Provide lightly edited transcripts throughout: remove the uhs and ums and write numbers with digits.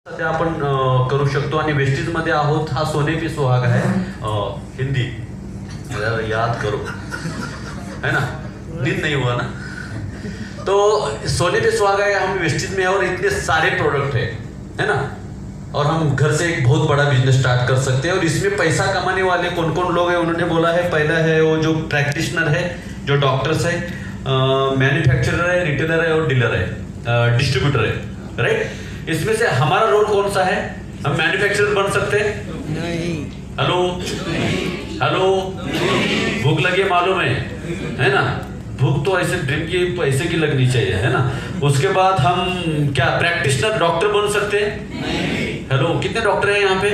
सध्या आपण करू शकतो आणि वेस्टीज मध्ये आहोत. हा सोने पे सुहाग है हिंदी याद करो है ना, नींद नहीं हुआ ना. तो सोने पे सुहाग है, हम वेस्टीज में और इतने सारे प्रोडक्ट है ना, और हम घर से एक बहुत बड़ा बिजनेस स्टार्ट कर सकते हैं. और इसमें पैसा कमाने वाले कौन कौन लोग हैं उन्होंने बोला है. पहला है वो जो प्रैक्टिशनर है, जो डॉक्टर्स है, मैन्युफैक्चरर है, रिटेलर है और डीलर है, डिस्ट्रीब्यूटर है. राइट. इसमें से हमारा रोल कौन सा है? हम मैन्युफैक्चरर बन सकते हैं? नहीं. हेलो हेलो, भूख लगी मालूम है ना. भूख तो ऐसे ड्रिंक की पैसे की लगनी चाहिए है ना. उसके बाद हम क्या प्रैक्टिशनर डॉक्टर बन सकते हैं? हेलो, कितने डॉक्टर हैं यहाँ पे?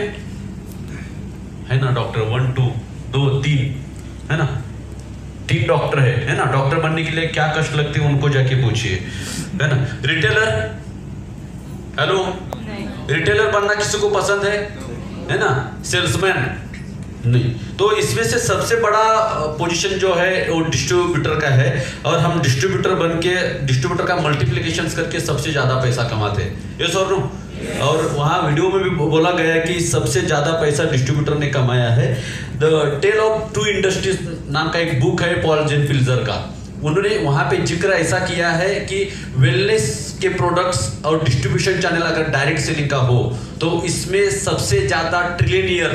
है ना डॉक्टर 1 2 2 3 है ना, 3 डॉक्टर है ना. डॉक्टर बनने के लिए क्या कष्ट लगते हैं उनको जाके पूछिए है ना. रिटेलर, हेलो, रिटेलर बनना किसी को पसंद है ना. सेल्समैन नहीं. तो इसमें से सबसे बड़ा पोजीशन जो है वो डिस्ट्रीब्यूटर का है. और हम डिस्ट्रीब्यूटर बन के डिस्ट्रीब्यूटर का मल्टीप्लिकेशन करके सबसे ज्यादा पैसा कमाते हैं. ये सर नो. और वहाँ वीडियो में भी बोला गया है कि सबसे ज्यादा पैसा डिस्ट्रीब्यूटर ने कमाया है. द टेल ऑफ 2 इंडस्ट्रीज नाम का एक बुक है पॉल जेनफिल्जर का. उन्होंने वहां पे जिक्र ऐसा किया है कि वेलनेस के प्रोडक्ट्स और डिस्ट्रीब्यूशन चैनल अगर डायरेक्ट सेलिंग का हो तो इसमें सबसे ज्यादा ट्रिलियनियर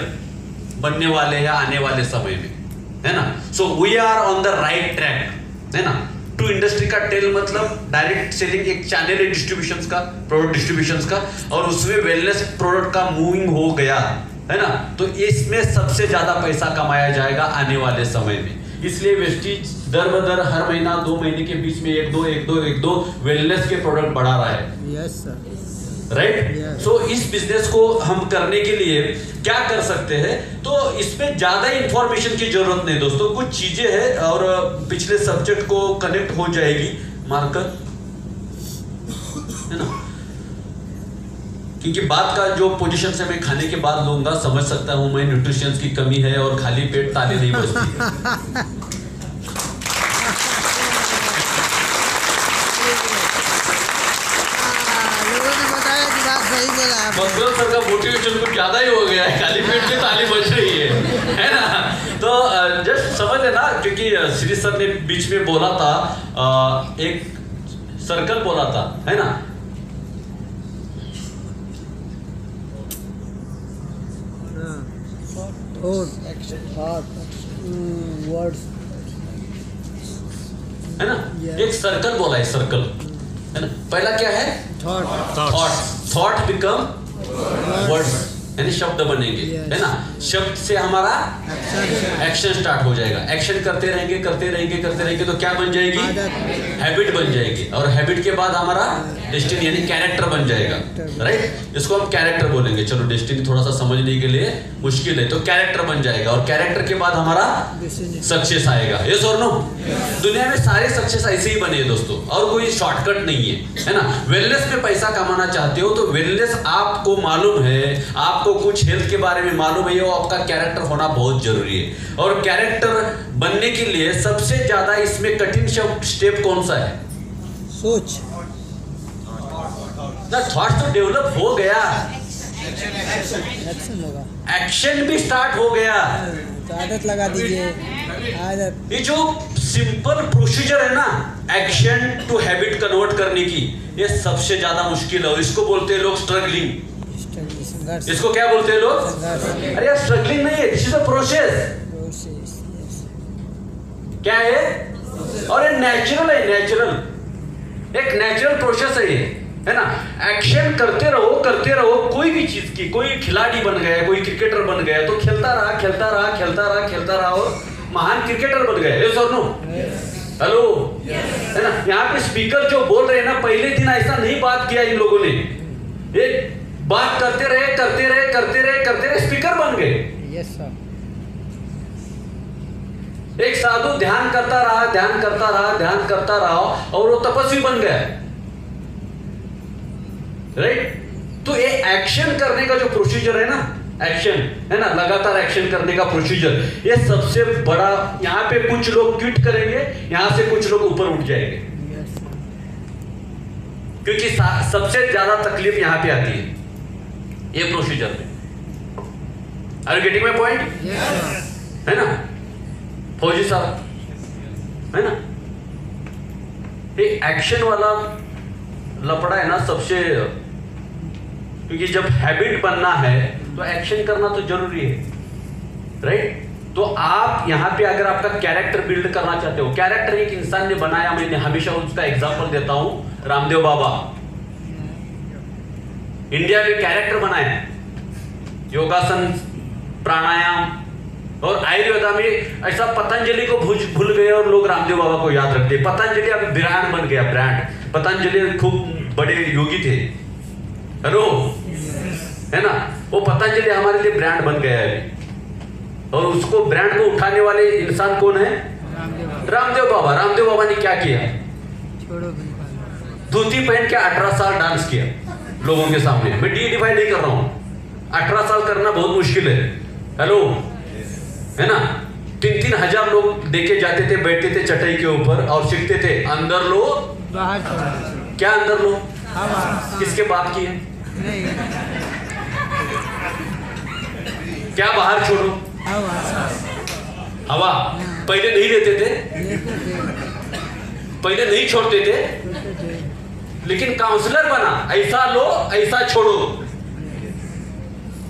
बनने वाले हैं आने वाले समय में है ना. So we are on the right track है ना. 2 इंडस्ट्री का टेल मतलब डायरेक्ट सेलिंग एक चैनल है डिस्ट्रीब्यूशन का, प्रोडक्ट डिस्ट्रीब्यूशन का, और उसमें वेलनेस प्रोडक्ट का मूविंग हो गया है ना. तो इसमें सबसे ज्यादा पैसा कमाया जाएगा आने वाले समय में. इसलिए वेस्टीज दर बदर हर महीना 2 महीने के बीच में 1 2 वेलनेस के प्रोडक्ट बढ़ा रहा है. Yes sir. राइट. सो इस बिजनेस को हम करने के लिए क्या कर सकते हैं? तो इसमें ज्यादा इंफॉर्मेशन की जरूरत नहीं दोस्तों. कुछ चीजें हैं और पिछले सब्जेक्ट को कनेक्ट हो जाएगी मार्कर है ना. क्योंकि बात का जो पोजीशन से मैं खाने के बाद लूंगा, समझ सकता हूं मैं न्यूट्रिशंस की कमी है और खाली पेट ताली नहीं बजती. मंगल सर का मोटिवेशन कुछ ज्यादा ही हो गया है, खाली पेट में ताली बज रही है ना. तो जस्ट समझ लेना, क्योंकि श्री सर ने बीच में बोला था एक सर्कल बोला था है ना. है ना. एक सर्कल बोला है, सर्कल है ना. पहला क्या है? थॉट बिकम वर्ड्स, यानी शब्द बनेंगे है ना. शब्द से हमारा एक्शन स्टार्ट हो जाएगा. एक्शन करते रहेंगे तो क्या बन जाएगी? हैबिट बन जाएगी. और हैबिट के बाद हमारा डेस्टिनी यानी कैरेक्टर बन जाएगा. राइट. इसको हम कैरेक्टर बोलेंगे. चलो डेस्टिनी थोड़ा सा समझने के लिए मुश्किल है, तो कैरेक्टर बन जाएगा. और कैरेक्टर के बाद हमारा सक्सेस आएगा. यस और नो. दुनिया में सारे सक्सेस ऐसे ही बने हैं दोस्तों, और कोई शॉर्टकट नहीं है ना. वेलनेस में पैसा कमाना चाहते हो तो वेलनेस आपको मालूम है, आपको कुछ हेल्थ के बारे में मालूम है, वो आपका कैरेक्टर होना बहुत जरूरी है. और कैरेक्टर बनने के लिए सबसे ज्यादा इसमें कठिन स्टेप कौन सा है? सोच. थॉट तो डेवलप हो गया, एक्शन होगा, एक्शन भी स्टार्ट हो गया. तो आदत लगा दीजिए. आदत. ये जो सिंपल प्रोसीजर है ना, एक्शन टू हैबिट कन्वर्ट करने की, ये सबसे ज्यादा मुश्किल है. और इसको बोलते हैं लोग स्ट्रगलिंग. इसको क्या बोलते हैं लोग? अरे यार स्ट्रगलिंग नहीं है, दिस इज अ प्रोसेस. क्या है? और ये नेचुरल है. एक नेचुरल प्रोसेस है ये है ना. एक्शन करते रहो कोई भी चीज की. कोई खिलाड़ी बन गया, कोई क्रिकेटर बन गया तो खेलता रहा और महान क्रिकेटर बन गया. यस और नो. हेलो है ना. यहाँ पे स्पीकर जो बोल रहे हैं ना, पहले दिन ऐसा नहीं बात किया इन लोगों ने. एक बात करते रहे स्पीकर बन गए. Yes sir. एक साधु ध्यान करता रहा और वो तपस्वी बन गया. राइट. तो ये एक्शन करने का जो प्रोसीजर है ना, एक्शन है ना, लगातार एक्शन करने का प्रोसीजर, ये सबसे बड़ा. यहाँ पे कुछ लोग क्विट करेंगे, यहाँ से कुछ लोग ऊपर उठ जाएंगे. क्योंकि सबसे ज्यादा तकलीफ यहाँ पे आती है ये प्रोसीजर में। Are you getting my point? है ना फौजी साहब, है ना? ये एक्शन वाला लफड़ा है ना सबसे, क्योंकि जब हैबिट बनना है तो एक्शन करना तो जरूरी है, राइट? तो आप यहां पे अगर आपका कैरेक्टर बिल्ड करना चाहते हो, कैरेक्टर एक इंसान ने बनाया, मैं हमेशा उसका एग्जांपल देता हूं, रामदेव बाबा इंडिया में कैरेक्टर बनाया, योगासन, प्राणायाम और आयुर्वेदा में ऐसा पतंजलि को भूल गए और लोग रामदेव बाबा को याद रखते। पतंजलि अब ब्रांड बन गया, ब्रांड। पतंजलि खूब बड़े योगी थे, हेलो, है ना? वो पतंजलि हमारे लिए ब्रांड बन गया है, और उसको ब्रांड को उठाने वाले इंसान कौन है? रामदेव बाबा। रामदेव बाबा ने क्या किया? धोती पहन के 18 साल डांस किया लोगों के सामने। मैं डिफाइन नहीं कर रहा हूं, 18 साल करना बहुत मुश्किल है, हेलो, है ना? 3-3 हजार लोग देखे जाते थे, बैठते थे चटाई के ऊपर और सीखते थे, अंदर लो बाहर छोड़ो। क्या अंदर लो? किसके बाप की है? क्या बाहर छोड़ो? हवा। पहले नहीं लेते थे, पहले नहीं छोड़ते थे, लेकिन काउंसलर बना, ऐसा लो ऐसा छोड़ो।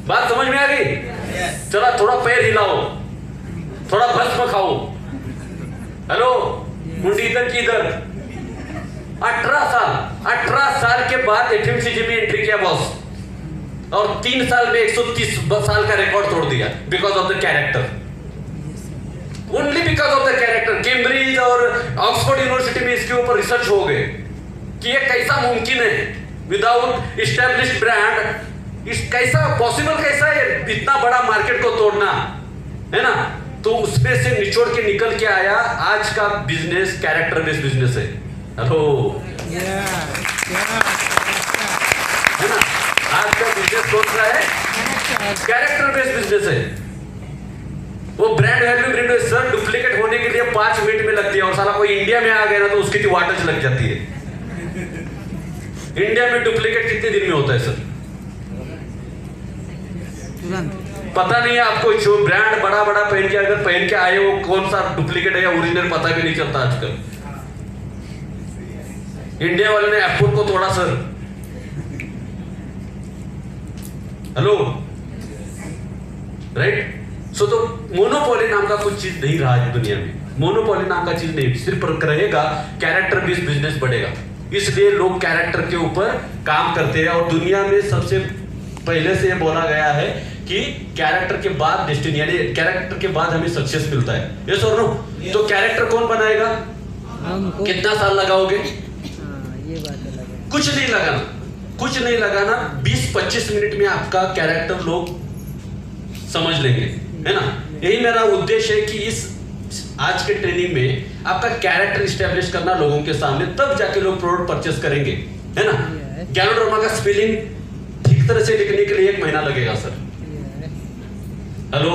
बात समझ में आ गई? चला थोड़ा पैर हिलाओ, थोड़ा भस्म खाओ, हेलो, मुंडी इधर की इधर। 18 साल के बाद एफएमसीजी में एंट्री किया बॉस, और 3 साल में 130 साल का रिकॉर्ड तोड़ दिया, because of the character, only because of the character. Cambridge और ऑक्सफोर्ड यूनिवर्सिटी में इसके ऊपर रिसर्च हो गए कि ये कैसा मुमकिन है विदाउट एस्टैब्लिश्ड ब्रांड, इस कैसा पॉसिबल, कैसा है इतना बड़ा मार्केट को तोड़ना, है ना? तो उसमें से निचोड़ के निकल के आया आज का बिजनेस, कैरेक्टर बेस्ड बिजनेस है, हेलो, है ना? आज का बिजनेस कौन सा है? कैरेक्टर बेस्ड बिजनेस है। वो brand value, brand sir duplicate होने के लिए 5 मिनट में लगती है, और साला कोई इंडिया में आ गया ना तो उसकी वाटच लग जाती है। इंडिया में डुप्लीकेट कितने दिन में होता है सर? पता नहीं है आपको, जो ब्रांड बड़ा बड़ा पहन के अगर पहन के आए वो कौन सा डुप्लीकेट है या ओरिजिनल पता भी नहीं चलता आजकल। इंडिया वालों ने एप्पल को तोड़ा सर, हेलो, राइट? सो तो मोनोपोली नाम का कुछ चीज नहीं रहा है दुनिया में, मोनोपोली नाम का चीज नहीं, सिर्फ रहेगा कैरेक्टर बेस्ड बिजनेस बढ़ेगा। इसलिए लोग कैरेक्टर के ऊपर काम करते हैं, और दुनिया में सबसे पहले से ये बोला गया है कि कैरेक्टर के बाद डेस्टिनी, यानी कैरेक्टर के बाद हमें सक्सेस मिलता है। यस और नो? तो कैरेक्टर कौन बनाएगा? कितना साल लगाओगे? ये बात अलग है। कुछ नहीं लगाना, कुछ नहीं लगाना, 20-25 मिनट में आपका कैरेक्टर लोग समझ लेंगे, है ना? यही मेरा उद्देश्य है कि इस आज के ट्रेनिंग में आपका कैरेक्टर स्टैब्लिश करना लोगों के सामने, तब जाके लोग प्रोडक्ट परचेस करेंगे, है ना? ज्ञानोडर्मा का स्पेलिंग ठीक तरह से लिखने के लिए 1 महीना लगेगा सर, हेलो,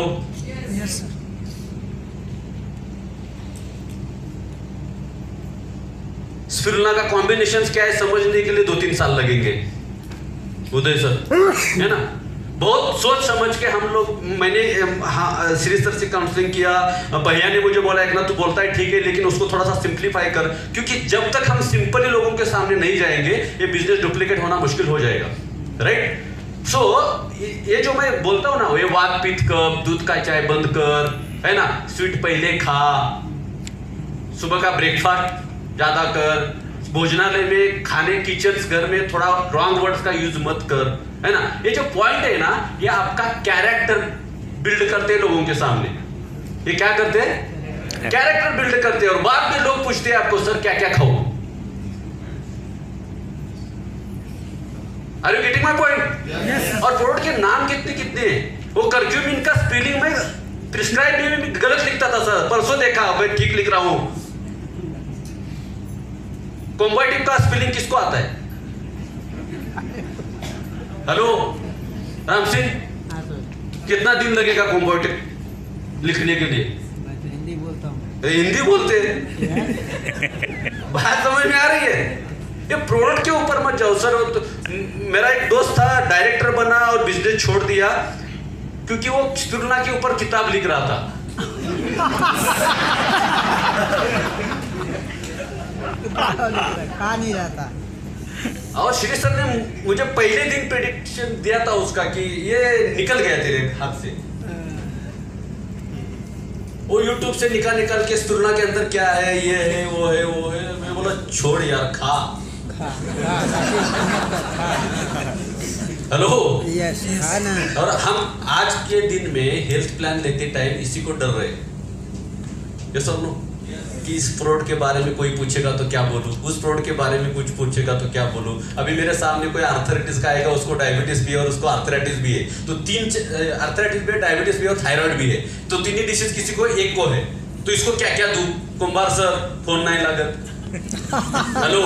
स्पिरुलिना का कॉम्बिनेशन क्या है समझने के लिए 2-3 साल लगेंगे उदय सर, है ना? बहुत सोच समझ के हम लोग, मैंने श्री सर से काउंसलिंग किया, भैया ने मुझे बोला एक ना तू बोलता है ठीक है, लेकिन उसको थोड़ा सा सिंप्लीफाई कर, क्योंकि जब तक हम सिंपली लोगों के सामने नहीं जाएंगे ये बिजनेस डुप्लीकेट होना मुश्किल हो जाएगा, राइट? सो ये जो मैं बोलता हूँ ना, ये वात पित्त कब, दूध का चाय बंद कर, है ना, स्वीट पहले खा, सुबह का ब्रेकफास्ट ज्यादा कर, भोजनालय में खाने किचन घर में थोड़ा रॉन्ग वर्ड्स का यूज मत कर, है ना? ये जो पॉइंट है ना, ये आपका कैरेक्टर बिल्ड करते हैं लोगों के सामने। ये क्या करते हैं? कैरेक्टर बिल्ड करते हैं, और बाद में लोग पूछते हैं आपको सर क्या क्या खाओ। Are you getting my point? और प्रोडक्ट के नाम कितने कितने हैं? वो कर्क्यूमिन का स्पेलिंग में प्रिस्क्राइब में गलत लिखता था सर, परसों देखा, मैं ठीक लिख रहा हूं। कॉम्बाइटिव का स्पेलिंग किसको आता है? हेलो राम सिंह, कितना दिन लगेगा कॉम्बाइटिव लिखने के लिए? हिंदी बोलता हूँ। हिंदी बोलते हैं? बात समझ में आ रही है? ये प्रोडक्ट के ऊपर मत जाओ सर। तो मेरा एक दोस्त था, डायरेक्टर बना और बिजनेस इसलिए छोड़ दिया क्योंकि वो तुलना के ऊपर किताब लिख रहा था। खा नहीं रहा था। और श्री सर ने मुझे पहले दिन प्रेडिक्शन दिया था उसका कि ये निकल गया तेरे हाथ से। वो YouTube से निकाल के तुलना के अंदर क्या है, ये है, वो है, वो है। मैं बोला छोड़ यार, खा। हेलो, यस, खाना। और हम आज के दिन में हेल्थ प्लान लेते टाइम इसी को डर रहे हैं, ये सब नो, कि इस फ्रॉड के बारे में कोई पूछेगा तो क्या बोलूं, उस फ्रॉड के बारे में कुछ पूछेगा तो क्या बोलूं। अभी मेरे सामने कोई आर्थराइटिस का आएगा, उसको डायबिटीज भी है और उसको आर्थराइटिस भी है, तो आर्थराइटिस भी है, डायबिटीज भी है और थायराइड भी है, तो तीनों डिसीज किसी को एक को है, तो इसको क्या क्या दूं? कुंभार सर फोन नाही लागत, हॅलो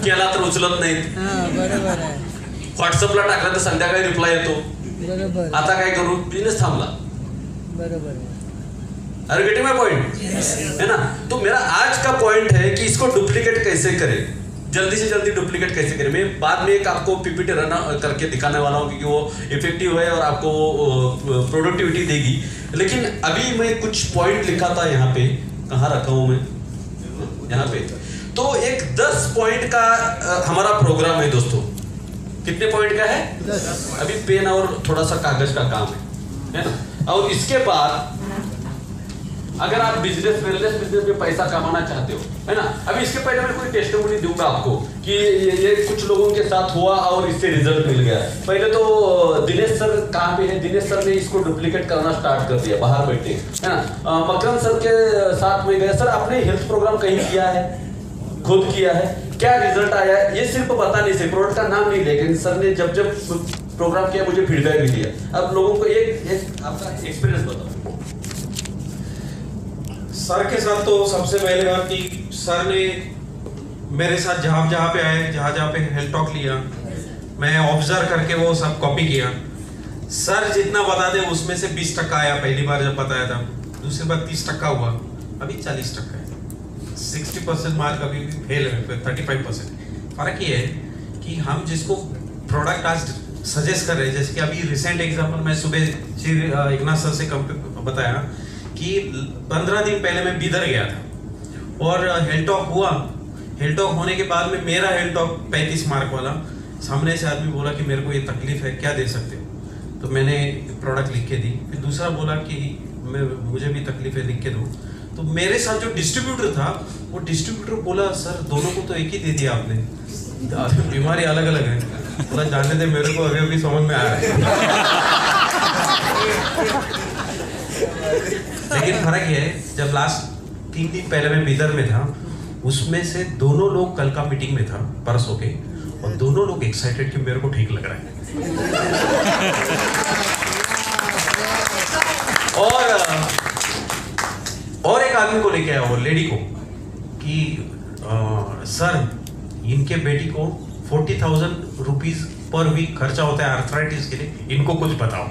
केला तर उचलत नाहीत, बरोबर आहे, व्हॉट्सअपला टाकला तर संध्याकाळी रिप्लाय येतो, बरोबर, आता काय करू? बिझनेस थांबला। बरोबर आहे। अरे गेटिंग माय पॉइंट है ना? तो मेरा आज का पॉइंट है कि इसको डुप्लीकेट कैसे करें, जल्दी से जल्दी डुप्लीकेट कैसे करें। मैं बाद में एक आपको पीपीटी रन करके दिखाने वाला हूँ क्योंकि वो इफेक्टिव है और आपको प्रोडक्टिविटी देगी। लेकिन अभी मैं कुछ पॉइंट लिखा था यहाँ पे, कहाँ रखा हूँ मैं, यहाँ पे। तो एक 10 पॉइंट का हमारा प्रोग्राम है दोस्तों। कितने पॉइंट का है? 10। अभी पेन और थोड़ा सा कागज का काम है ना? और इसके बाद अगर आप वेलनेस बिजनेस में पैसा कमाना चाहते हो, है ना? अभी इसके पहले मैं कोई टेस्टिमोनी दूंगा आपको कि ये कुछ लोगों के साथ हुआ और इससे रिजल्ट मिल गया। पहले तो दिनेश सर कहाँ पे है? दिनेश सर ने इसको डुप्लीकेट करना स्टार्ट कर दिया, बाहर बैठे, है ना? मकरंद सर के साथ में गए, सर आपने हेल्थ प्रोग्राम कहीं किया है, खुद किया है, क्या रिजल्ट आया? ये सिर्फ बताने से, प्रोडक्ट का नाम नहीं, लेकिन सर ने जब प्रोग्राम किया मुझे फीडबैक भी दिया। अब लोगों को एक आपका एक्सपीरियंस बताओ। सर के साथ तो सबसे पहले बात कि सर ने मेरे साथ जहाँ पे आए, जहाँ पे हेल्थ टॉक लिया, मैं ऑब्जर्व करके वो सब कॉपी किया। सर जितना बताते उसमें से 20% आया पहली बार जब बताया था, दूसरी बार 30% हुआ, अभी 40% है। 60% मार्क अभी भी फेल है, 35%। फर्क ये है कि हम जिसको प्रोडक्ट आज सजेस्ट कर रहे हैं, जैसे कि अभी रिसेंट एग्जाम्पल मैं सुबह एकनाथ सर से बताया कि 15 दिन पहले मैं बिदर गया था और हेल्थ टॉक हुआ। हेल्थ टॉक होने के बाद में मेरा हेल्थ टॉक 35 मार्क वाला, सामने से आदमी बोला कि मेरे को ये तकलीफ है, क्या दे सकते हो? तो मैंने प्रोडक्ट लिख के दी। फिर दूसरा बोला कि मुझे भी तकलीफ है, लिख के दो। तो मेरे साथ जो डिस्ट्रीब्यूटर था, वो डिस्ट्रीब्यूटर बोला सर दोनों को तो एक ही दे दिया आपने, बीमारी अलग अलग है। बोला जानने दे, मेरे को अभी समझ में आ रहा है। लेकिन फर्क ये है, जब लास्ट 3 दिन पहले मैं बिदर में था, उसमें से दोनों लोग कल का मीटिंग में था, परसों के, और दोनों लोग एक्साइटेड कि मेरे को ठीक लग रहा है। और एक आदमी को लेके आया, वो लेडी को, कि सर इनके बेटी को 40,000 रुपीज पर वीक खर्चा होता है आर्थराइटिस के लिए, इनको कुछ बताओ।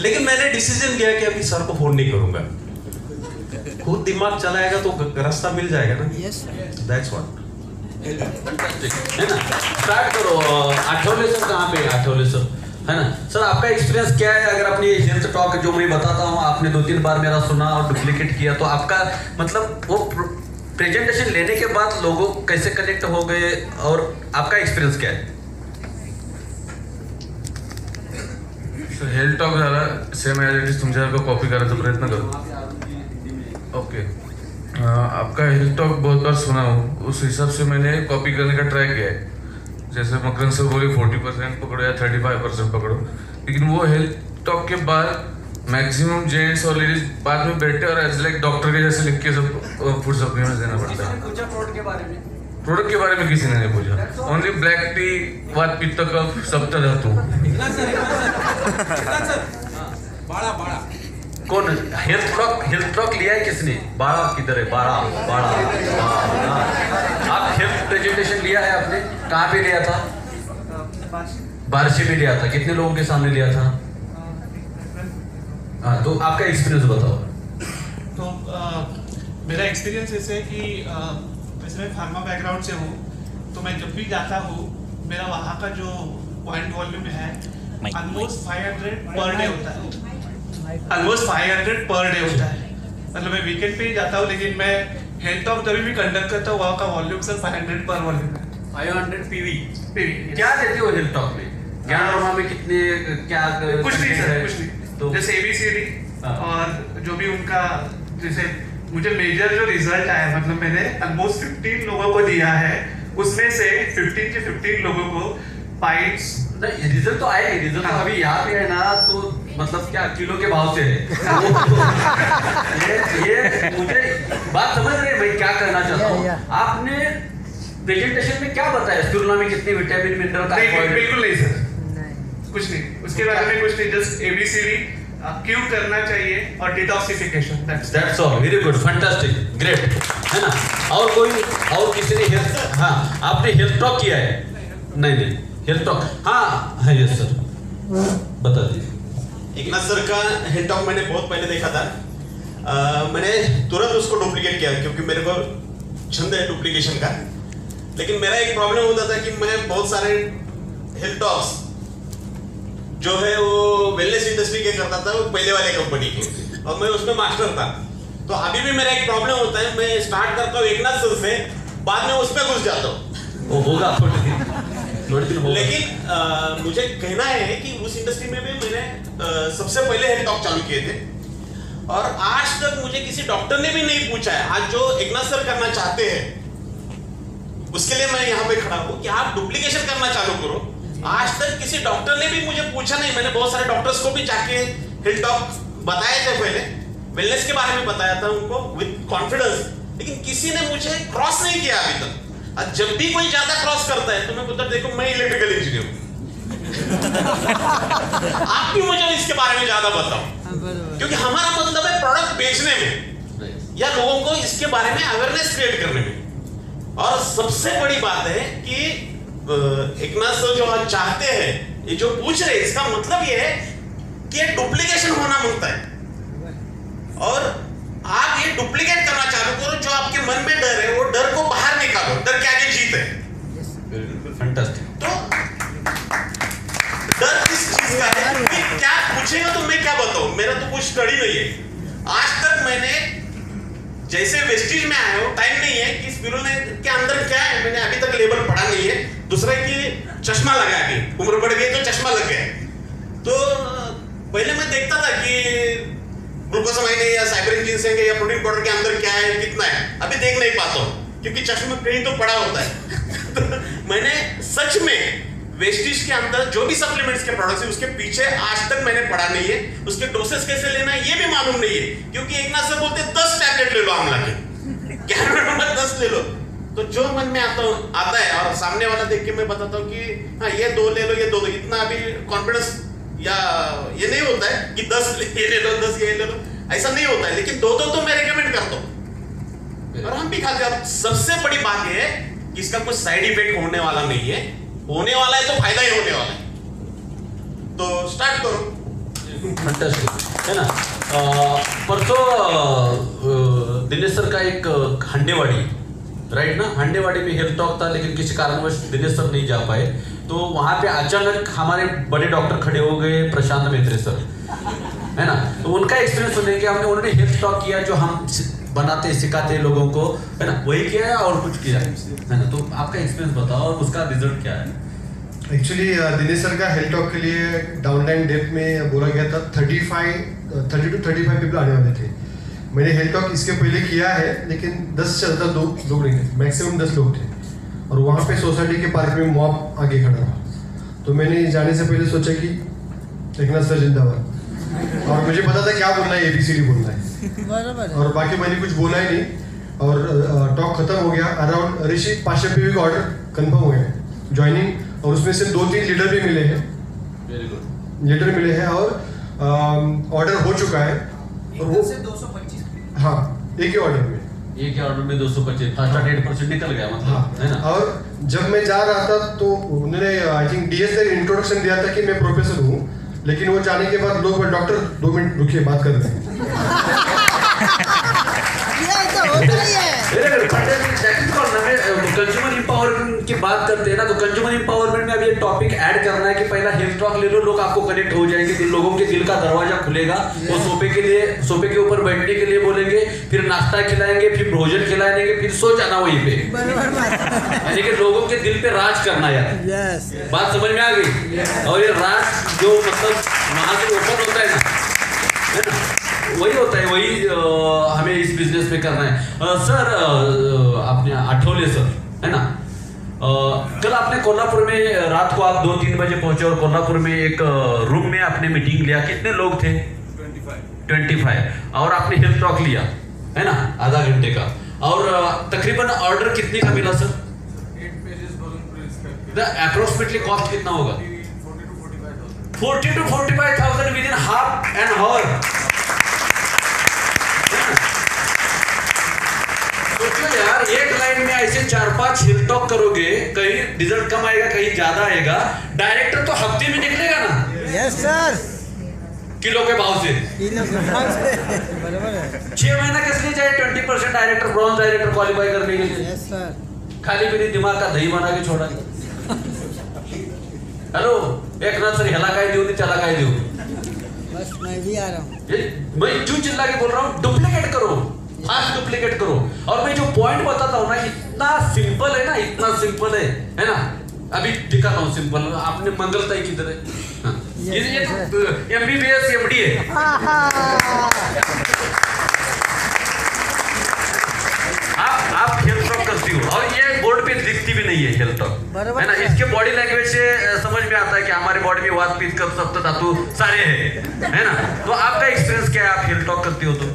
लेकिन मैंने डिसीजन किया कि अभी सर को फोन नहीं करूंगा, खुद दिमाग चलाएगा तो रास्ता मिल जाएगा ना। यस, दैट्स व्हाट है ना? स्टार्ट करो। आठवले सर कहाँ पे? आठवले सर, है ना? सर आपका एक्सपीरियंस क्या है? अगर अपनी हेल्थ टॉक जो मैं बताता हूँ, आपने 2-3 बार मेरा सुना और डुप्लीकेट किया, तो आपका मतलब वो प्रेजेंटेशन लेने के बाद लोगों कैसे कनेक्ट हो गए और आपका एक्सपिरियन्स क्या आहे? हेल्थ टॉक झाला, सेम ॲज इट इज तुमच्यासारखं कॉपी करायचा प्रयत्न करो। ओके, आपका हेल्थ टॉक बहुत बार सुना हूँ, उस हिसाब से मैंने कॉपी करने का ट्राई किया है। जैसे मकरंद सर बोले 40% पकड़ो या 35% पकड़ो, लेकिन वो हेल्थ टॉक के बाद मैक्सिमम जेंट्स और लेडीज बाद में बैठे और एज लाइक डॉक्टर के जैसे लिख के सब फूड सप्लीमेंट्स देना पड़ता है। पूछा प्रोडक्ट के बारे में? प्रोडक्ट के बारे में किसी ने नहीं पूछा, ओनली ब्लैक टी, वात पित्त कफ सप्त धातु। कौन हेल्थ टॉक लिया है किसने? बाड़ा किधर है? बाड़ा। आप हेल्थ प्रेजेंटेशन लिया है आपने? कहाँ पे लिया था? बारशी में लिया था। कितने लोगों के सामने लिया था? हाँ, तो आपका एक्सपीरियंस बताओ। तो मेरा एक्सपीरियंस ऐसे है कि वैसे मैं फार्मा बैकग्राउंड से हूँ, तो मैं जब भी जाता हूँ, मेरा वहाँ का जो पॉइंट वॉल्यूम है ऑलमोस्ट 500 पर डे होता है, ऑलमोस्ट 500 पर डे होता है। मतलब मैं वीकेंड पे ही जाता हूँ, लेकिन मैं हेल्थ टॉक जब भी कंडक्ट करता हूँ वहाँ का वॉल्यूम सर 500 पर वॉल्यूम है। 500 पीवी। पीवी क्या देते हो हेल्थ टॉक में? ज्ञान वर्मा में कितने क्या कुछ नहीं सर, कुछ नहीं। तो जैसे ABCD हाँ। और जो भी उनका, जैसे मुझे मेजर जो रिजल्ट आया, मतलब मैंने ऑलमोस्ट 15 लोगों को दिया है, उसमें से 15 के 15 लोगों को पाइट्स नहीं, रिजल्ट तो आएगी, रिजल्ट तो अभी यहाँ पे है ना, तो मतलब क्या किलो के भाव से है। ये मुझे बात समझ रहे हैं मैं क्या करना चाहता हूँ। आपने प्रेजेंटेशन में क्या बताया स्पिरुलिना में कितने विटामिन मिनरल का? बिल्कुल नहीं सर, नहीं। कुछ नहीं, उसके बारे में कुछ नहीं, जस्ट ABCD क्यों करना चाहिए और detoxification, that's all. Very good, fantastic, great, है ना? और कोई और किसी ने हेल्थ, हाँ आपने हेल्थ टॉक किया है? नहीं, हेल्थ टॉक, हाँ यस सर, बता दीजिए। एकनाथ सर का हेल्थ टॉक मैंने बहुत पहले देखा था। मैंने तुरंत उसको डुप्लीकेट किया क्योंकि मेरे को छंद है डुप्लीकेशन का। लेकिन मेरा एक प्रॉब्लम होता था कि मैं बहुत सारे हेल्थ टॉक्स जो है वो वेलनेस इंडस्ट्री के करता था, वो पहले वाले कंपनी के, और मैं उसमें मास्टर था। तो अभी भी मेरा एक प्रॉब्लम होता है, मैं स्टार्ट करता हूँ एकनाथ सर से, बाद में उसमें घुस जाता हूँ। वो होगा थोड़े दिन होगा। लेकिन मुझे कहना है कि उस इंडस्ट्री में भी मैंने सबसे पहले हेल्थ टॉक चालू किए थे, और आज तक मुझे किसी डॉक्टर ने भी नहीं पूछा है। आज जो एकनाथ सर करना चाहते हैं उसके लिए मैं यहाँ पे खड़ा हूँ कि आप डुप्लीकेशन करना चालू करो। आज तक किसी डॉक्टर ने भी मुझे पूछा नहीं। मैंने बहुत सारे डॉक्टर्स को भी जाके हेल्थ टॉक बताए थे, पहले वेलनेस के बारे में बताया था उनको विद कॉन्फिडेंस, लेकिन किसी ने मुझे क्रॉस नहीं किया अभी तक। और जब भी कोई ज्यादा क्रॉस करता है तो मैं बोलता देखो मैं इलेक्ट्रिकल इंजीनियर हूँ। आप भी मुझे इसके बारे में ज्यादा बताओ, क्योंकि हमारा मतलब है प्रोडक्ट बेचने में या लोगों को इसके बारे में अवेयरनेस क्रिएट करने में। और सबसे बड़ी बात है कि एकनाथ सर जो आज चाहते हैं, ये जो पूछ रहे हैं, इसका मतलब ये है कि ये डुप्लीकेशन होना मुक्त है, और आप ये डुप्लीकेट करना चालू करो। जो आपके मन में डर है वो डर को बाहर निकालो, डर के आगे जीत है। फैंटास्टिक। तो डर किस चीज का है कि क्या पूछेगा तो मैं क्या बताऊं, मेरा तो कुछ स्टडी नहीं है। आज तक मैंने जैसे वेस्टिज में आया हूं, टाइम नहीं है कि स्पिरुलिना के अंदर क्या है, मैंने अभी तक लेबल पढ़ा नहीं है। दूसरा कि चश्मा लगा के उम्र बढ़ गई तो चश्मा लग गया। तो पहले मैं देखता था कि ग्लूकोसामाइन है या साइबरिन जिंसेंग है या प्रोटीन पाउडर के अंदर क्या है कितना है, अभी देख नहीं पाता हूँ क्योंकि चश्मा कहीं तो पड़ा होता है। तो मैंने सच में वेस्टिज के अंदर जो भी सप्लीमेंट्स के प्रोडक्ट्स है उसके पीछे आज तक मैंने पढ़ा नहीं है। उसके डोसेस कैसे लेना है ये भी मालूम नहीं है, क्योंकि एकनाथ सर बोलते 10 टैबलेट ले लो आमला के, 11 नंबर 10 ले लो। तो जो मन में आता है और सामने वाला देख के मैं बताता हूँ कि हाँ ये 2 ले लो, ये 2 लो। इतना अभी कॉन्फिडेंस या ये नहीं होता है कि 10 ये ले लो, 10 ये ले लो, ऐसा नहीं होता है। लेकिन 2 तो मैं रिकमेंड करता हूँ और हम भी खाते हैं। सबसे बड़ी बात ये है कि इसका कुछ साइड इफेक्ट होने वाला नहीं है, होने वाला है तो फायदा ही होने वाला है। तो स्टार्ट करो। फैंटास्टिक, है ना? परसों दिनेश सर का एक हंडेवाड़ी, राइट ना, हंडेवाड़ी में हेल्थ टॉक था, लेकिन किसी कारणवश दिनेश सर नहीं जा पाए। तो वहां पे अचानक हमारे बड़े डॉक्टर खड़े हो गए, प्रशांत मेहत्रे सर, है ना? तो उनका एक्सपीरियंस सुनने के उन्होंने हेल्थ टॉक किया जो हम बनाते सिखाते लोगों को, है ना, वही किया है और कुछ किया है ना? तो आपका एक्सपीरियंस बताओ और उसका रिजल्ट क्या है? एक्चुअली दिनेश सर का हेल्थ टॉक के लिए डाउनलाइन डेप में बोला गया था 30 to 35 पीपल आने वाले थे। मैंने हेल्थ टॉक इसके पहले किया है, लेकिन 10 से ज़्यादा लोग नहीं थे, मैक्सिमम 10 लोग थे। और वहाँ पे सोसाइटी के पार्क में मॉब आगे खड़ा था। तो मैंने जाने से पहले सोचा कि एकनाथ सर जिंदाबाद, और मुझे पता था क्या बोलना है, ABCD बोलना है, और बाकी मैंने कुछ बोला ही नहीं। और टॉक खत्म हो गया। अराउंड ऋषि 500 PV का ऑर्डर कंफर्म हो गया ज्वाइनिंग, और उसमें से 2-3 लीडर भी मिले हैं। वेरी गुड, लीडर मिले हैं और ऑर्डर हो चुका है। और वो 225 हाँ, एक ही ऑर्डर में, एक ही ऑर्डर में 225, फर्स्ट 8% निकल गया मतलब, हाँ। है ना? और जब मैं जा रहा था तो उन्होंने आई थिंक DS ने इंट्रोडक्शन दिया था कि मैं प्रोफेसर हूँ, लेकिन वो जाने के बाद लोग डॉक्टर 2 मिनट रुकिए बात कर रहे हैं। ये तो होता ही है। कंज्यूमर इंपावरमेंट की बात करते हैं ना, तो कंज्यूमर इंपावरमेंट में अभी एक टॉपिक ऐड करना है कि पहला हेल्थ टॉक ले लो, लोग आपको कनेक्ट हो जाएंगे, फिर लोगों के दिल का दरवाजा खुलेगा, वो सोफे के ऊपर बैठने के लिए बोलेंगे, फिर नाश्ता खिलाएंगे, फिर भोजन खिलाएंगे, फिर सो जाना वहीं पे। यानी कि लोगों के दिल पे राज करना यार। यस बात समझ में आ गई? और ये राज जो मतलब वहां से ओपन होता है ना, वही होता है, वही हमें इस बिजनेस में करना है। सर आपने आठवले सर है ना, कल आपने कोल्हापुर में रात को आप 2-3 बजे पहुंचे और कोल्हापुर में एक रूम में आपने मीटिंग लिया, कितने लोग थे? 25। और आपने हेल्थ टॉक लिया है ना आधा घंटे का, और तकरीबन ऑर्डर कितने का मिला सर? 8 पेजेस अप्रोक्सीमेटली कॉस्ट कितना होगा? 40 to 45,000 with in half an hour. सोचो यार, एक लाइन में ऐसे 4-5 हेल्थ टॉक करोगे, कहीं रिजल्ट कम आएगा, कहीं ज्यादा आएगा। डायरेक्टर तो हफ्ते में निकलेगा ना। यस सर, किलो के भाव से। किलो के भाव से बराबर है। 6 महीना किस लिए चाहिए? 20% डायरेक्टर, ब्रॉन्ज डायरेक्टर क्वालिफाई करने के लिए। यस सर, खाली मेरी दिमाग का दही बना के छोड़ा। हेलो, एक ना सर हिला काय देऊ, चला काय देऊ। बस मैं भी आ रहा हूँ। मैं क्यों चिल्ला के बोल रहा हूँ? डुप्लीकेट करो, फास्ट डुप्लीकेट करो। और मैं जो पॉइंट बताता हूँ ना, इतना सिंपल है ना, इतना सिंपल है ना। अभी दिखाता हूँ सिंपल। आपने मंगलताई किधर है? हाँ। ये MBBS MD है। आप हेल्थ टॉक करती हो और ये बोर्ड पे दिखती भी नहीं है हेल्थ टॉक, है ना। इसके बॉडी लैंग्वेज से समझ में आता है कि हमारे बॉडी में वात पित्त कफ सप्त धातु सारे हैं, है ना। तो आपका एक्सपीरियंस क्या है? आप हेल्थ टॉक करती हो तो?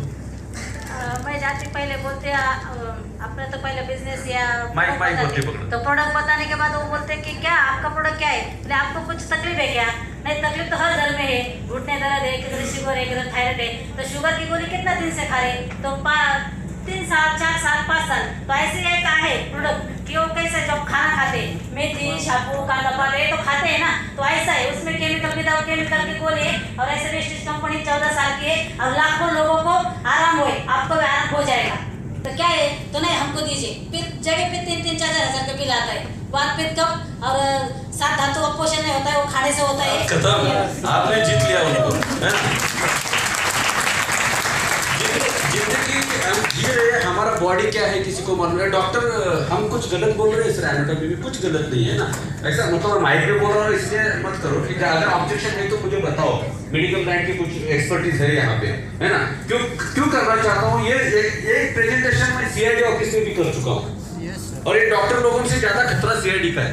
मैं जाती पहले बोलते अपने तो पहले बिजनेस या माइक बोलते पकड़ो। तो प्रोडक्ट बताने के बाद वो बोलते कि क्या आपका प्रोडक्ट क्या है, बोले आपको कुछ तकलीफ है क्या? नहीं, तकलीफ तो हर घर में है, घुटने दर्द है, किधर शुगर है, किधर थायराइड है। तो शुगर की गोली कितना दिन से खा रहे? तो 3 साल 4 साल 5 साल। तो ऐसे एक है प्रोडक्ट कि वो कैसे जब खाना खाते, मेथी शापू कांदा पाल ये तो खाते हैं ना, तो ऐसा है उसमें केमिकल विदाउट केमिकल की गोली है। और ऐसे वेस्टेज कंपनी 14 साल की है और लाखों लोगों को आराम हुए, आपको भी आराम हो जाएगा। तो क्या है? तो नहीं हमको दीजिए, फिर जगह पे 3-4 हज़ार का बिल आता है। बात फिर कब और 7 धातु का पोषण नहीं होता है, वो खाने से होता है। खत्म, आपने जीत लिया उनको, है ना। जिंदगी हम जी रहे हैं, हमारा बॉडी क्या है किसी को मालूम है। डॉक्टर हम कुछ गलत बोल रहे हैं इस एनाटॉमी में, कुछ गलत नहीं है ना। ऐसा मतलब माइक में बोल रहा हूँ इसलिए मत करो, ठीक है। अगर ऑब्जेक्शन है तो मुझे बताओ, मेडिकल लाइन की कुछ एक्सपर्टीज है यहाँ पे, है ना। क्यों करना चाहता हूँ ये एक प्रेजेंटेशन मैं CID ऑफिस में भी कर चुका हूँ, और ये डॉक्टर लोगों से ज्यादा खतरा CID का है।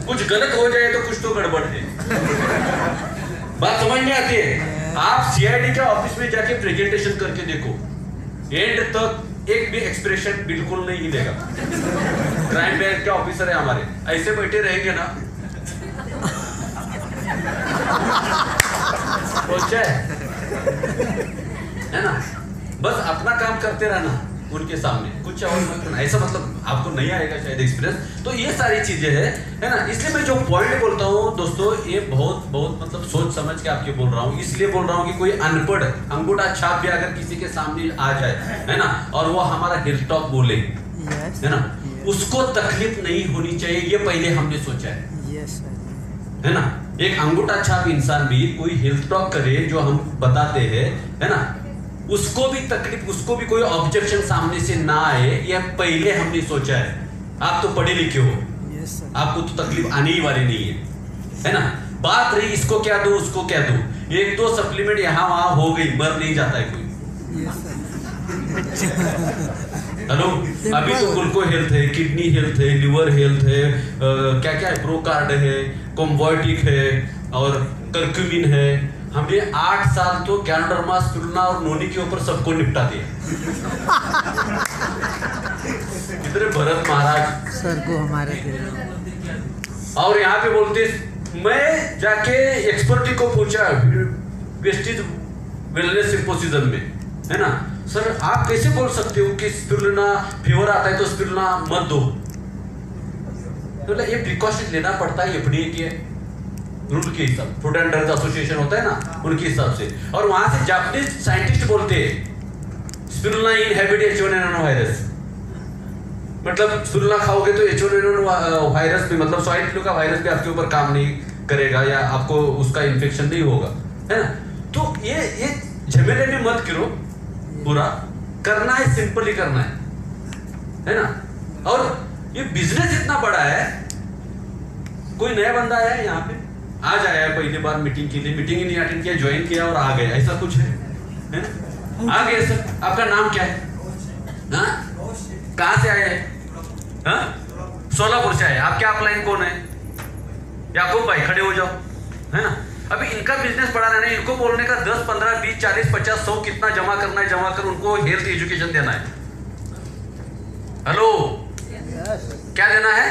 कुछ गलत हो जाए तो कुछ तो गड़बड़ है। बात समझ में आती है? आप CID के ऑफिस में जाके प्रेजेंटेशन करके देखो, एंड तक एक भी एक्सप्रेशन बिल्कुल नहीं हिलेगा। क्राइम ब्रांच के ऑफिसर है हमारे, ऐसे बैठे रहेंगे ना, है ना। बस अपना काम करते रहना उनके सामने, कुछ और मत करना। ऐसा मतलब आपको नहीं आएगा शायद एक्सपीरियंस। तो ये सारी चीजें है ना। इसलिए मैं जो पॉइंट बोलता हूँ दोस्तों, ये बहुत मतलब सोच समझ के आपके बोल रहा हूँ। इसलिए बोल रहा हूँ कि कोई अनपढ़ अंगूठा छाप भी अगर किसी के सामने आ जाए, है ना, और वो हमारा हेल्थ टॉक बोले, है ना, उसको तकलीफ नहीं होनी चाहिए। ये पहले हमने सोचा है ना। एक अंगूठा छाप इंसान भी कोई हेल्थ टॉक करे जो हम बताते हैं, है ना, उसको भी तकलीफ, उसको भी कोई ऑब्जेक्शन सामने से ना आए, यह पहले हमने सोचा है। आप तो पढ़े लिखे हो, आपको तो तकलीफ आने ही वाली नहीं है ना। बात रही इसको क्या दूं, उसको क्या दूं, 1-2 सप्लीमेंट यहाँ वहां हो गई, मर नहीं जाता है कोई। हेलो, अभी तो ग्लूको हेल्थ है, किडनी हेल्थ है, लिवर हेल्थ है, क्या क्या है, प्रोकार्ड है, कॉम्बोटिक है और कर्क्यूमिन है। हमने 8 साल तो गैनोडर्मा, स्पिरुलिना और नोनी के ऊपर सबको निपटा दिया। इतने भरत महाराज सर को हमारे और यहाँ पे बोलते, मैं जाके एक्सपर्टी को पूछा वेस्टिज वेलनेस सिम्पोसिज्म में, है ना, सर आप कैसे बोल सकते हो कि स्पिरुलिना फीवर आता है तो स्पिरुलिना मत दो। तो ये प्रिकॉशन लेना पड़ता है FDA के रूल के हिसाब, फूड एंड ड्रग एसोसिएशन होता है ना, उनके हिसाब से। और वहां से जापानीज साइंटिस्ट बोलते हैं स्पिरुलिना इनहिबिट H1N1 वायरस, मतलब स्पिरुलिना खाओगे तो H1N1 वायरस भी, मतलब स्वाइन फ्लू का वायरस भी आपके ऊपर काम नहीं करेगा या आपको उसका इन्फेक्शन नहीं होगा, है ना। तो ये झमेले में मत करो, पूरा करना है, सिंपल ही करना है ना। और ये बिजनेस इतना बड़ा है, कोई नया बंदा आया है यहाँ पे, आज आया है पहली बार मीटिंग के लिए, मीटिंग ही नहीं अटेंड किया, ज्वाइन किया और आ गए, ऐसा कुछ है ना? आ गए सर, आपका नाम क्या है? हाँ, कहाँ से आए हैं? हाँ, सोलापुर से आए। आपके अपलाइन कौन है? याकूब भाई, खड़े हो जाओ, है ना। अभी इनका बिजनेस बढ़ाना है, इनको बोलने का 10, 15, 20, 40, 50, 100 कितना जमा करना है, जमा कर उनको हेल्थ एजुकेशन देना है। हेलो, क्या देना है?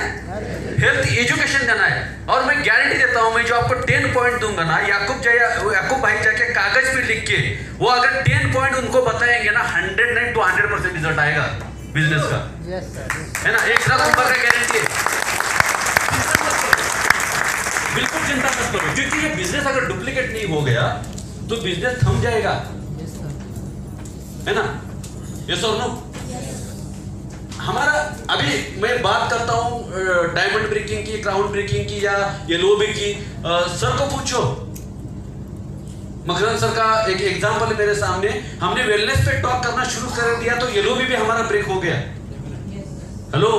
हेल्थ एजुकेशन देना है। और मैं गारंटी देता हूं, मैं जो आपको 10 पॉइंट दूंगा ना, याकूब भाई जाके कागज पे लिख के वो अगर 10 पॉइंट उनको बताएंगे ना, 100 नहीं तो 100% रिजल्ट आएगा बिजनेस का, है ना। 1 लाख रुपए का गारंटी है, बिल्कुल चिंता मत करो, क्योंकि ये बिजनेस अगर डुप्लीकेट नहीं हो गया तो बिजनेस थम जाएगा, है ना। यस और नो? हमारा अभी मैं बात करता हूं डायमंड ब्रेकिंग की, क्राउन ब्रेकिंग की या येलो भी की, सर को पूछो। मकरंद सर का एक एग्जांपल है मेरे सामने, हमने वेलनेस पे टॉक करना शुरू कर दिया तो येलो भी हमारा ब्रेक हो गया। हेलो,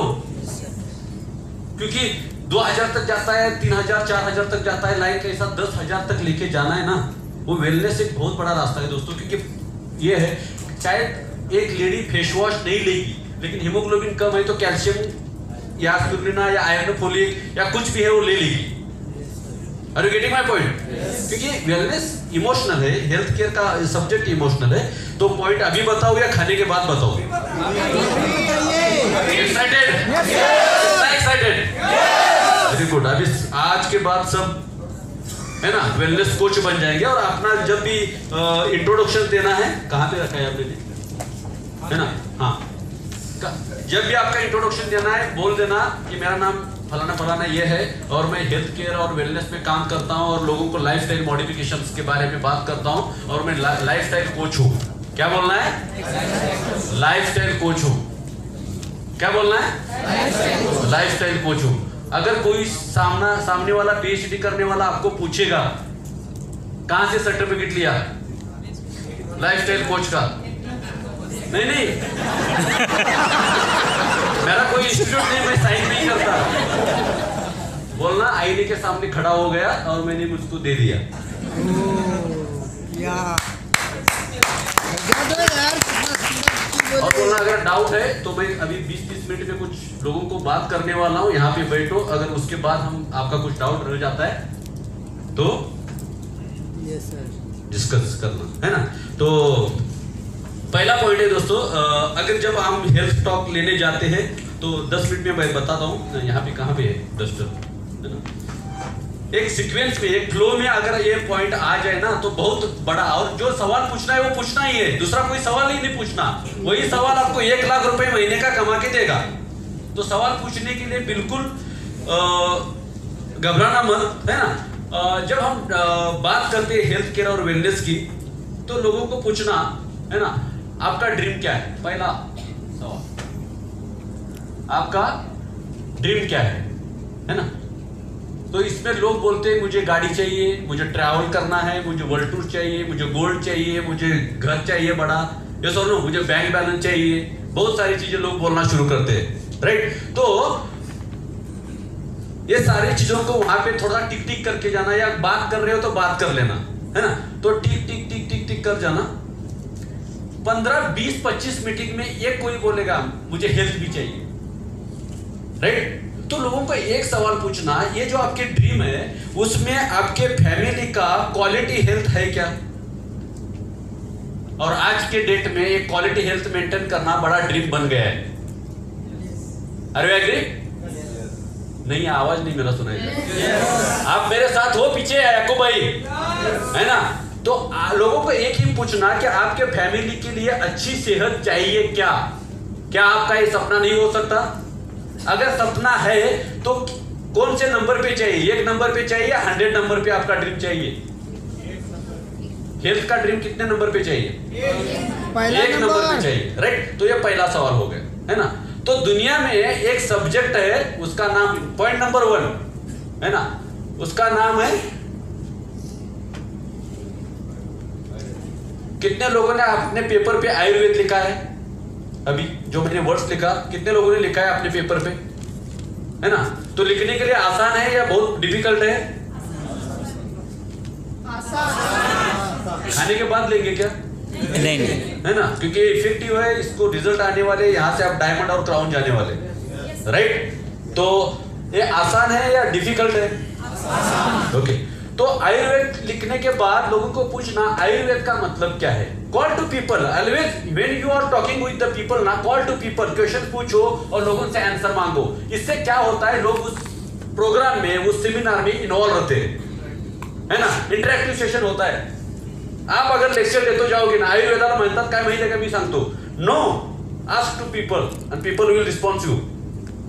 क्योंकि 2000 तक जाता है, 3000, 4000 तक जाता है, लाइन के साथ 10,000 तक लेके जाना है ना, वो वेलनेस एक बहुत बड़ा रास्ता है दोस्तों। क्योंकि ये है, शायद एक लेडी फेस वॉश नहीं लेगी लेकिन हीमोग्लोबिन कम है तो कैल्शियम या स्पिरुलिना या आयरन फोलिक या कुछ भी है वो ले लेगी। Are you getting my point? क्योंकि वेलनेस इमोशनल है, हेल्थ केयर का सब्जेक्ट इमोशनल है। तो पॉइंट अभी बताओ या खाने के बाद बताओ? एक्साइटेड? एक्साइटेड? Very good. अभी आज के बाद सब, है ना, वेलनेस कोच बन जाएंगे। और अपना जब भी इंट्रोडक्शन देना है, कहाँ पे रखा है आपने, है ना, हाँ, जब भी आपका इंट्रोडक्शन देना है बोल देना कि मेरा नाम फलाना फलाना ये है और मैं हेल्थ केयर और वेलनेस में काम करता हूँ और लोगों को लाइफस्टाइल मॉडिफिकेशंस के बारे में बात करता हूँ और मैं लाइफस्टाइल कोच हूँ। क्या बोलना है? लाइफस्टाइल कोच हूँ। क्या बोलना है? लाइफस्टाइल कोच हूँ। अगर कोई सामने वाला PhD करने वाला आपको पूछेगा कहाँ से सर्टिफिकेट लिया लाइफस्टाइल कोच का, नहीं मेरा कोई इंस्टीट्यूट नहीं, मैं साइन नहीं करता, बोलना आईने के सामने खड़ा हो गया और मैंने मुझको दे दिया। और बोलना अगर डाउट है तो मैं अभी 20-30 मिनट में कुछ लोगों को बात करने वाला हूँ, यहाँ पे बैठो, अगर उसके बाद हम आपका कुछ डाउट रह जाता है तो डिस्कस करना, है ना। तो पहला पॉइंट है दोस्तों, अगर जब हम हेल्थ टॉक लेने जाते हैं तो 10 मिनट में मैं बताता हूँ यहाँ पे कहाँ पे है डस्टर, है ना। एक सीक्वेंस में, एक फ्लो में अगर ये पॉइंट आ जाए ना तो बहुत बड़ा, और जो सवाल पूछना है वो पूछना ही है, दूसरा कोई सवाल ही नहीं पूछना। वही सवाल आपको 1 लाख रुपए महीने का कमा के देगा। तो सवाल पूछने के लिए बिल्कुल घबराना मत, है ना। जब हम बात करते हैं हेल्थ केयर और वेलनेस की तो लोगों को पूछना, है ना, आपका ड्रीम क्या है? पहला सवाल, आपका ड्रीम क्या है ना। तो इसमें लोग बोलते हैं मुझे गाड़ी चाहिए, मुझे ट्रैवल करना है, मुझे वर्ल्ड टूर चाहिए, मुझे गोल्ड चाहिए, मुझे घर चाहिए बड़ा, ये सुनो, मुझे बैंक बैलेंस चाहिए, बहुत सारी चीजें लोग बोलना शुरू करते हैं, राइट। तो ये सारी चीजों को वहां पे थोड़ा टिक टिक करके जाना, या बात कर रहे हो तो बात कर लेना, है ना। तो टिक टिक टिक टिक टिक कर जाना। 15, 20, 25 मीटिंग में एक कोई बोलेगा मुझे हेल्थ भी चाहिए, राइट। तो लोगों को एक सवाल पूछना, ये जो आपके ड्रीम है उसमें आपके फैमिली का क्वालिटी हेल्थ है क्या? और आज के डेट में एक क्वालिटी हेल्थ मेंटेन करना बड़ा ड्रीम बन गया है। अरे एग्री? नहीं, आवाज नहीं मेरा सुनाई दे। आप मेरे साथ हो, पीछे है याकूब भाई, है ना। तो लोगों को एक ही पूछना कि आपके फैमिली के लिए अच्छी सेहत चाहिए क्या? क्या आपका ये सपना नहीं हो सकता? अगर सपना है तो कौन से नंबर पे चाहिए? 1 नंबर पे चाहिए, 100 नंबर पे आपका ड्रीम चाहिए? हेल्थ का ड्रीम कितने नंबर पे चाहिए? 1 नंबर पे चाहिए, राइट। तो ये पहला सवाल हो गया, है ना। तो दुनिया में एक सब्जेक्ट है, उसका नाम पॉइंट नंबर 1 है ना, उसका नाम है, कितने लोगों ने अपने पेपर पे आयुर्वेद लिखा है? अभी जो मैंने वर्ड्स लिखा, कितने लोगों ने लिखा है अपने पेपर पे, है ना? तो लिखने के लिए आसान है या बहुत डिफिकल्ट है? खाने के बाद लेंगे क्या? नहीं नहीं, है ना, क्योंकि इफेक्टिव है, इसको रिजल्ट आने वाले, यहाँ से आप डायमंड और क्राउन जाने वाले, राइट? तो ये आसान है या डिफिकल्ट है? ओके, तो आयुर्वेद लिखने के बाद लोगों को पूछना आयुर्वेद का मतलब क्या है। Call to people, always when you are talking with the people ना, कॉल टू पीपल, क्वेश्चन पूछो और लोगों से आंसर मांगो। इससे क्या होता है, लोग उस प्रोग्राम में, उस सेमिनार में इन्वॉल्व होते हैं, है ना, इंटरॅक्टिव्ह सेशन होता है। आप अगर लेक्चर देतो जाओगे ना, आयुर्वेदाला म्हणतात काय माहिती आहे का, मी सांगतो, no, ask to people and people will response you,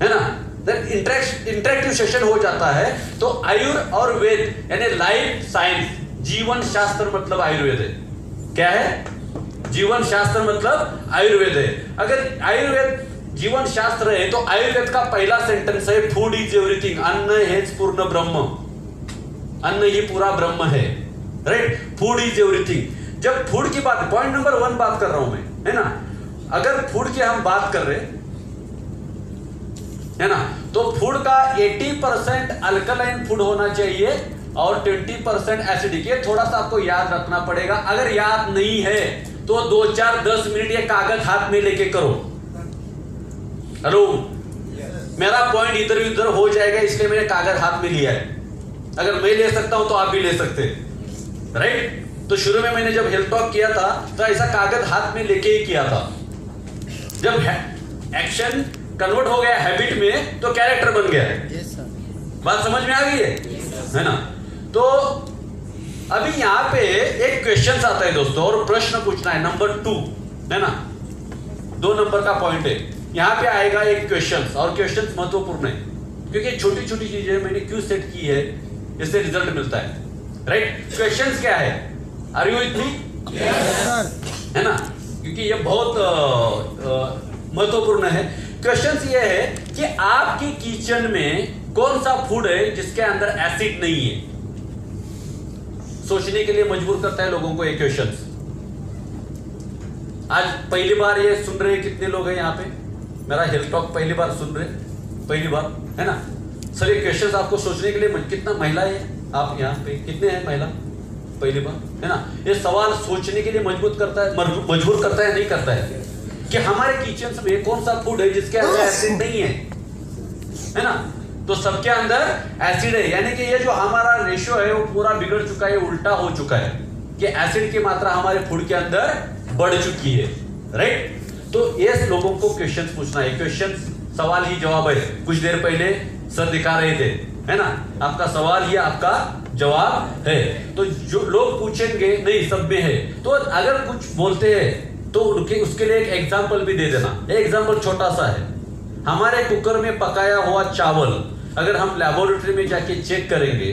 है ना, इंटरैक्टिव सेशन हो जाता है। तो आयुर और वेद यानी लाइफ साइंस, जीवन शास्त्र मतलब आयुर्वेद है। क्या है? जीवन शास्त्र मतलब आयुर्वेद है। अगर आयुर्वेद जीवन शास्त्र है तो आयुर्वेद का पहला सेंटेंस है फूड इज एवरीथिंग, अन्न हेज पूर्ण ब्रह्म, अन्न ही पूरा ब्रह्म है, राइट? Food is everything. जब फूड की बात, पॉइंट नंबर 1 बात कर रहा हूं मैं, है ना, अगर फूड की हम बात कर रहे हैं, है ना, तो फूड का 80% अल्कलाइन फूड होना चाहिए और 20% एसिडिक। ये थोड़ा सा आपको याद रखना पड़ेगा। अगर याद नहीं है तो 2-4-10 मिनट ये कागज हाथ में लेके करो। हेलो, मेरा पॉइंट इधर उधर हो जाएगा, इसलिए मैंने कागज हाथ में लिया है। अगर मैं ले सकता हूं तो आप भी ले सकते हैं, राइट? तो शुरू में मैंने जब हेल्थ टॉक किया था तो ऐसा कागज हाथ में लेके ही किया था। जब एक्शन कन्वर्ट हो गया हैबिट में तो कैरेक्टर बन गया है। बात समझ में आ गई है ना? तो अभी यहाँ पे एक क्वेश्चन आता है दोस्तों, और प्रश्न पूछना है नंबर 2, है ना, 2 नंबर का पॉइंट है। यहाँ पे आएगा एक क्वेश्चन, और क्वेश्चन महत्वपूर्ण है क्योंकि छोटी छोटी चीजें मैंने क्यों सेट की है, इससे रिजल्ट मिलता है, राइट? क्वेश्चन क्या है? Are you with me? है ना, क्योंकि ये बहुत महत्वपूर्ण है। क्वेश्चन ये है कि आपकी किचन में कौन सा फूड है जिसके अंदर एसिड नहीं है? सोचने के लिए मजबूर करता है लोगों को ये क्वेश्चन। आज पहली बार ये सुन रहे कितने लोग हैं यहाँ पे? मेरा हेल्थ टॉक पहली बार सुन रहे, पहली बार, है ना? सर ये क्वेश्चन आपको सोचने के लिए, कितना महिला है आप यहाँ पे, कितने हैं महिला? पहली बार, है ना? ये सवाल सोचने के लिए मजबूर करता है, नहीं करता है कि हमारे किचन में कौन सा फूड है जिसके अंदर एसिड नहीं है ना? तो सबके अंदर एसिड है, यानी कि ये जो हमारा रेशियो है वो पूरा बिगड़ चुका है, उल्टा हो चुका है कि एसिड की मात्रा हमारे फूड के अंदर बढ़ चुकी है, राइट? तो ये लोगों को क्वेश्चन पूछना है। क्वेश्चन सवाल ही जवाब है। कुछ देर पहले सर दिखा रहे थे, है ना, आपका सवाल ही आपका जवाब है। तो जो लोग पूछेंगे नहीं सब में है, तो अगर कुछ बोलते हैं तो उसके लिए एक एग्जाम्पल भी दे देना। एक एग्जाम्पल छोटा सा है, हमारे कुकर में पकाया हुआ चावल अगर हम लेबोरेटरी में जाके चेक करेंगे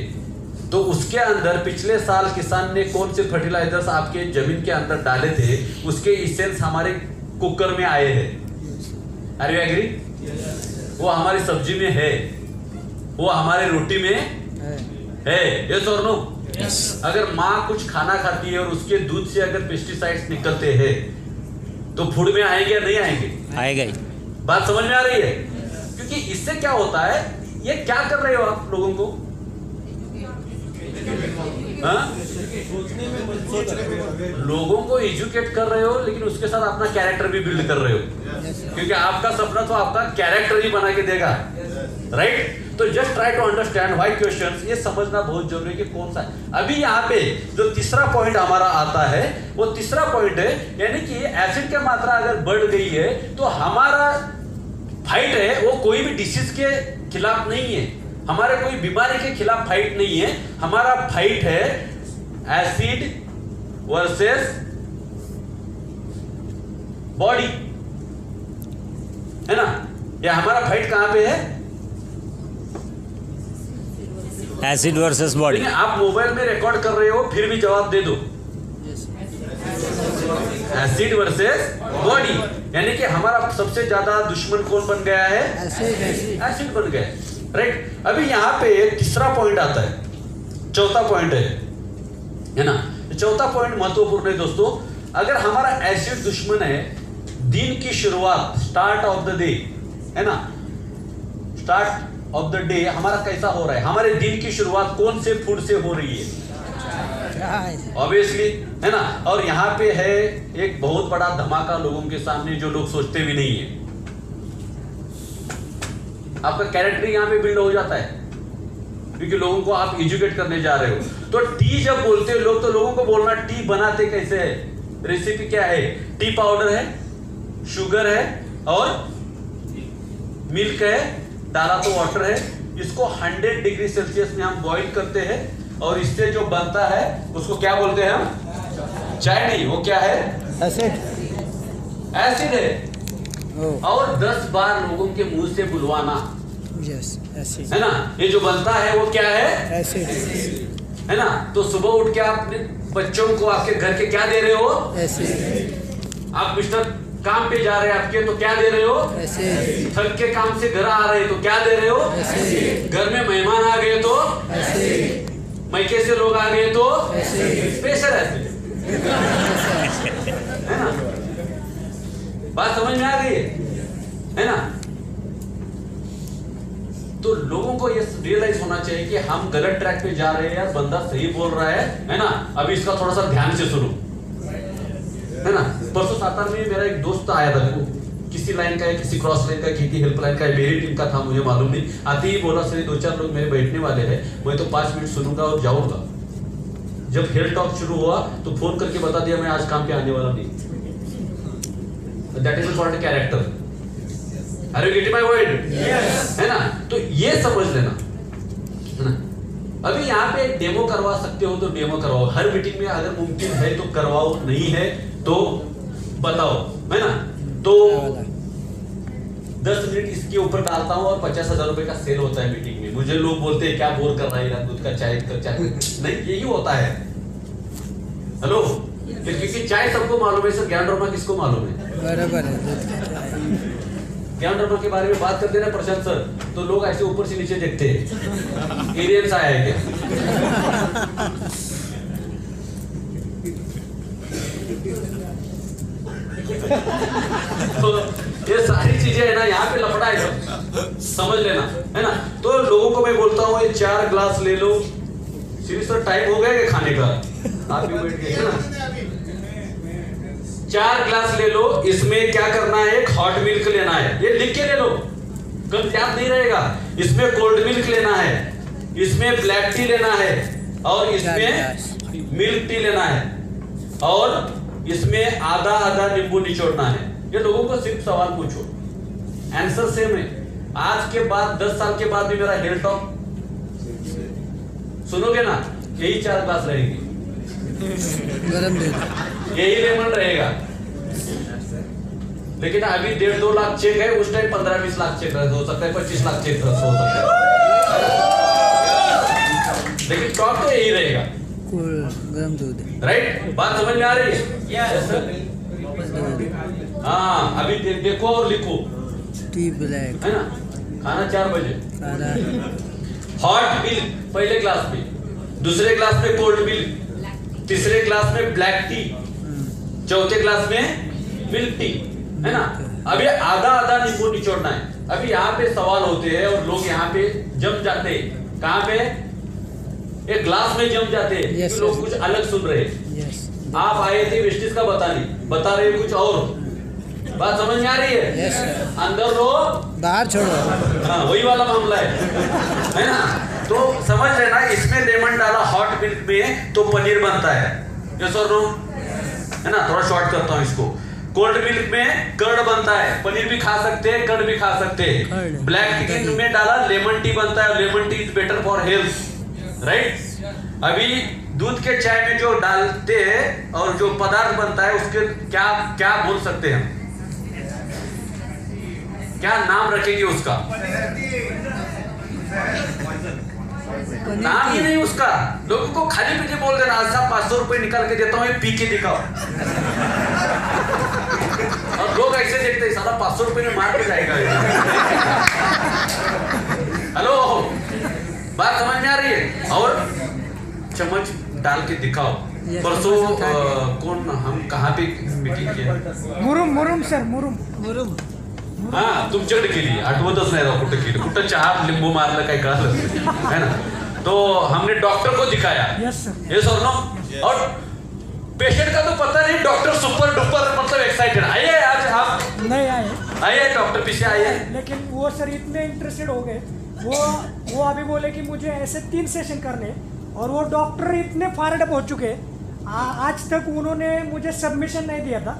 तो उसके अंदर पिछले साल किसान ने कौन से फर्टिलाइजर्स आपके जमीन के अंदर डाले थे, उसके इसेंस हमारे कुकर में आए हैं। Are you agree? वो हमारी सब्जी में है, वो हमारे रोटी में है, यस और नो? अगर माँ कुछ खाना खाती है और उसके दूध से अगर पेस्टिसाइड्स निकलते हैं तो फूड में आएंगे या नहीं आएंगे? आएगा ही। बात समझ में आ रही है? क्योंकि इससे क्या होता है, ये क्या कर रहे हो आप लोगों को, लोगों को एजुकेट कर रहे हो, लेकिन उसके साथ अपना कैरेक्टर भी बिल्ड कर रहे हो, क्योंकि आपका सपना तो आपका कैरेक्टर ही बना के देगा, राइट? तो just try to understand why questions, ये समझना बहुत जरूरी है कि कौन सा है। अभी यहाँ पे जो तीसरा पॉइंट हमारा आता है वो तीसरा पॉइंट है, यानी कि एसिड की मात्रा अगर बढ़ गई है तो हमारा फाइट है वो कोई भी डिसीज के खिलाफ नहीं है, हमारे कोई बीमारी के खिलाफ फाइट नहीं है, हमारा फाइट है एसिड वर्सेस बॉडी, है ना? ये हमारा फाइट कहां पे है? Acid versus body. आप मोबाइल में रिकॉर्ड कर रहे हो फिर भी जवाब दे दो, एसिड वर्सेस बॉडी। यानी कि हमारा सबसे ज्यादा दुश्मन कौन बन गया है? एसिड बन गया, राइट। अभी यहाँ पे तीसरा पॉइंट आता है, चौथा पॉइंट है ना। चौथा पॉइंट महत्वपूर्ण है दोस्तों। अगर हमारा एसिड दुश्मन है, दिन की शुरुआत, स्टार्ट ऑफ द डे, है ना, स्टार्ट ऑफ द डे हमारा कैसा हो रहा है? हमारे दिन की शुरुआत कौन से फूड से हो रही है? ऑब्वियसली, है ना। और यहाँ पे है एक बहुत बड़ा धमाका लोगों के सामने, जो लोग सोचते भी नहीं है। आपका कैरेक्टर यहाँ पे बिल्ड हो जाता है, क्योंकि लोगों को आप एजुकेट करने जा रहे हो। तो टी जब बोलते हो लोग, तो लोगों को बोलना टी बनाते कैसे है, रेसिपी क्या है। टी पाउडर है, शुगर है और मिल्क है, डाला तो वाटर है। इसको 100 डिग्री सेल्सियस में हम बॉईल करते हैं और इससे जो बनता है उसको क्या बोलते हैं हम? चाय नहीं, वो क्या है? एसिड है। और 10 बार लोगों के मुंह से बुलवाना, है ना। ये जो बनता है वो क्या है? एसिड, है ना। तो सुबह उठ के आप बच्चों को आपके घर के क्या दे रहे हो? एसिड। आप मिस्टर काम पे जा रहे हैं आपके, तो क्या दे रहे हो? एसिड। थक के काम से घर आ रहे तो क्या दे रहे हो? एसिड। घर में मेहमान आ गए तो एसिड। मैके से लोग आ गए तो स्पेशल एसिड, है ना। बात समझ में आ गई है ना। तो लोगों को ये रियलाइज होना चाहिए कि हम गलत ट्रैक पे जा रहे हैं यार, बंदा सही बोल रहा है ना। अभी इसका थोड़ा सा ध्यान से सुनो, है ना। परसों सातार में मेरा एक दोस्त आया था, वो किसी लाइन का है, किसी क्रॉस लाइन का, खेती हेल्पलाइन का है, मेरी टीम का था, मुझे मालूम नहीं। आते ही बोला सर 2-4 लोग मेरे बैठने वाले हैं, मैं तो 5 मिनट सुनूंगा और जाऊंगा। जब हेल्थ टॉक शुरू हुआ तो फोन करके बता दिया मैं आज काम पे आने वाला नहीं। That is called character. Are you getting my word? Yes, है ना। तो ये समझ लेना, है ना। अभी यहाँ पे डेमो करवा सकते हो तो डेमो करवाओ, हर मीटिंग में अगर मुमकिन है तो करवाओ, नहीं है तो बताओ, है ना। तो 10 मिनट इसके ऊपर डालता हूँ और 50,000 रुपए का सेल होता है मीटिंग में। मुझे लोग बोलते हैं क्या बोर कर रहा है यार, दूध का चाय नहीं, यही होता है। हेलो, क्योंकि चाय सबको मालूम है, सर ज्ञानरमा किसको मालूम है? बराबर है। ज्ञानरमा के बारे में बात करते ना प्रशांत सर, तो लोग ऐसे ऊपर से नीचे देखते हैं, एलियंस आया है क्या। तो ये सारी चीजें है ना, यहाँ पे लफड़ा है, समझ लेना, है ना। तो लोगों को मैं बोलता हूँ ये 4 ग्लास ले लो। सीरियस सर टाइम हो गया क्या खाने का? आप भी बैठ गए, है ना। 4 ग्लास ले लो, इसमें क्या करना है? एक हॉट मिल्क लेना है, ये लिख के ले लो, कल याद नहीं रहेगा। इसमें कोल्ड मिल्क लेना है, इसमें ब्लैक टी लेना है, और इसमें मिल्क टी लेना है, और इसमें आधा नींबू निचोड़ना है। ये लोगों को सिर्फ सवाल पूछो, आंसर सेम है। आज के बाद 10 साल के बाद भी मेरा हेल्थ टॉक सुनोगे ना, यही 4 ग्लास रहेंगे, यही लेमन रहेगा। लेकिन अभी 1.5-2 लाख चेक है, उस टाइम 15-20 लाख चेक हो सकता है, 25 लाख चेक हो सकता है, लेकिन टॉप तो यही रहेगा। गरम दूध, राइट। बात समझ में आ रही है? Yes sir. हाँ, अभी देखो और लिखो। टी ब्लैक, है ना। खाना 4 बजे, हॉट मिल्क पहले ग्लास में, दूसरे ग्लास में कोल्ड मिल्क, तीसरे ग्लास में ब्लैक टी, चौथे ग्लास में मिल्क टी, है ना। अभी आधा नींबू निचोड़ना है। अभी यहाँ पे सवाल होते हैं और लोग यहाँ पे जम जाते हैं। कहाँ पे? एक ग्लास में जम जाते हैं। yes, लोग कुछ अलग सुन रहे हैं। yes. आप आए थे वेस्टिज का बता रहे कुछ और। बात समझ में आ रही है? yes, अंदर लो बाहर छोड़ो। हाँ, वही वाला मामला है ना। तो समझ लेना, इसमें लेमन डाला हॉट मिल्क में तो पनीर बनता है, यस और नो, है ना। थोड़ा शॉर्ट करता हूँ इसको। कोल्ड मिल्क में कर्ड बनता है, पनीर भी खा सकते हैं, कर्ड भी खा सकते हैं। ब्लैक टी में डाला लेमन टी बनता है, lemon tea is better for health, right. अभी दूध के चाय में जो डालते हैं और जो पदार्थ बनता है उसके क्या बोल सकते हैं, क्या नाम रखेंगे उसका? नाम ही नहीं उसका। लोगों को खाली पीने बोल देना, आज 500 रुपए निकाल के देता हूँ, पी के दिखाओ। और लोग ऐसे देखते हैं साला 500 रुपए में मार के जाएगा। हेलो, बात समझ में आ रही है? और चम्मच डाल के दिखाओ। परसों कौन हम कहाँ पे मीटिंग किया? मुरुम सर, मुरुम हाँ, तुमच्याकडे केली, आठवतच नाही राव कुठे केली, कुठं चहा लिंबू मारलं काय कळलं है ना? तो हमने डॉक्टर को दिखाया। Yes sir. यस और नो? और पेशेंट का तो पता नहीं, डॉक्टर सुपर डुपर मतलब एक्साइटेड। आइए आज आप नहीं आए, आइए डॉक्टर पीछे आइए। लेकिन वो सर इतने इंटरेस्टेड हो गए, वो अभी बोले कि मुझे ऐसे 3 सेशन करने, और वो डॉक्टर इतने फायर्ड अप हो चुके। आज तक उन्होंने मुझे सबमिशन नहीं दिया था,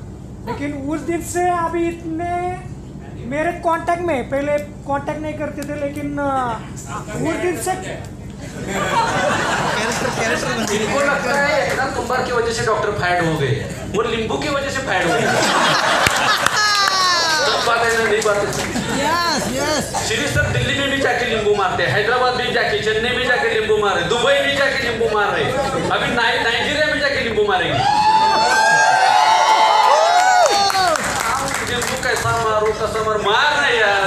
लेकिन उस दिन से अभी इतने मेरे कांटेक्ट में, पहले कांटेक्ट नहीं करते थे, लेकिन उस दिन से इनको लगता है एकनाथ कुंभार की वजह से डॉक्टर फायर्ड हो गए, वो नींबू की वजह से फायर्ड हो गए। बात है ना, नहीं बात है। श्री सर दिल्ली में भी जाके नींबू मारते हैं, हैदराबाद में जाके, चेन्नई में जाके नींबू मारे, दुबई में जाके नींबू मार रहे, अभी नाइजीरिया में जाके नींबू मारेंगे। नींबू कैसा मारो, कैसा मार रहे यार,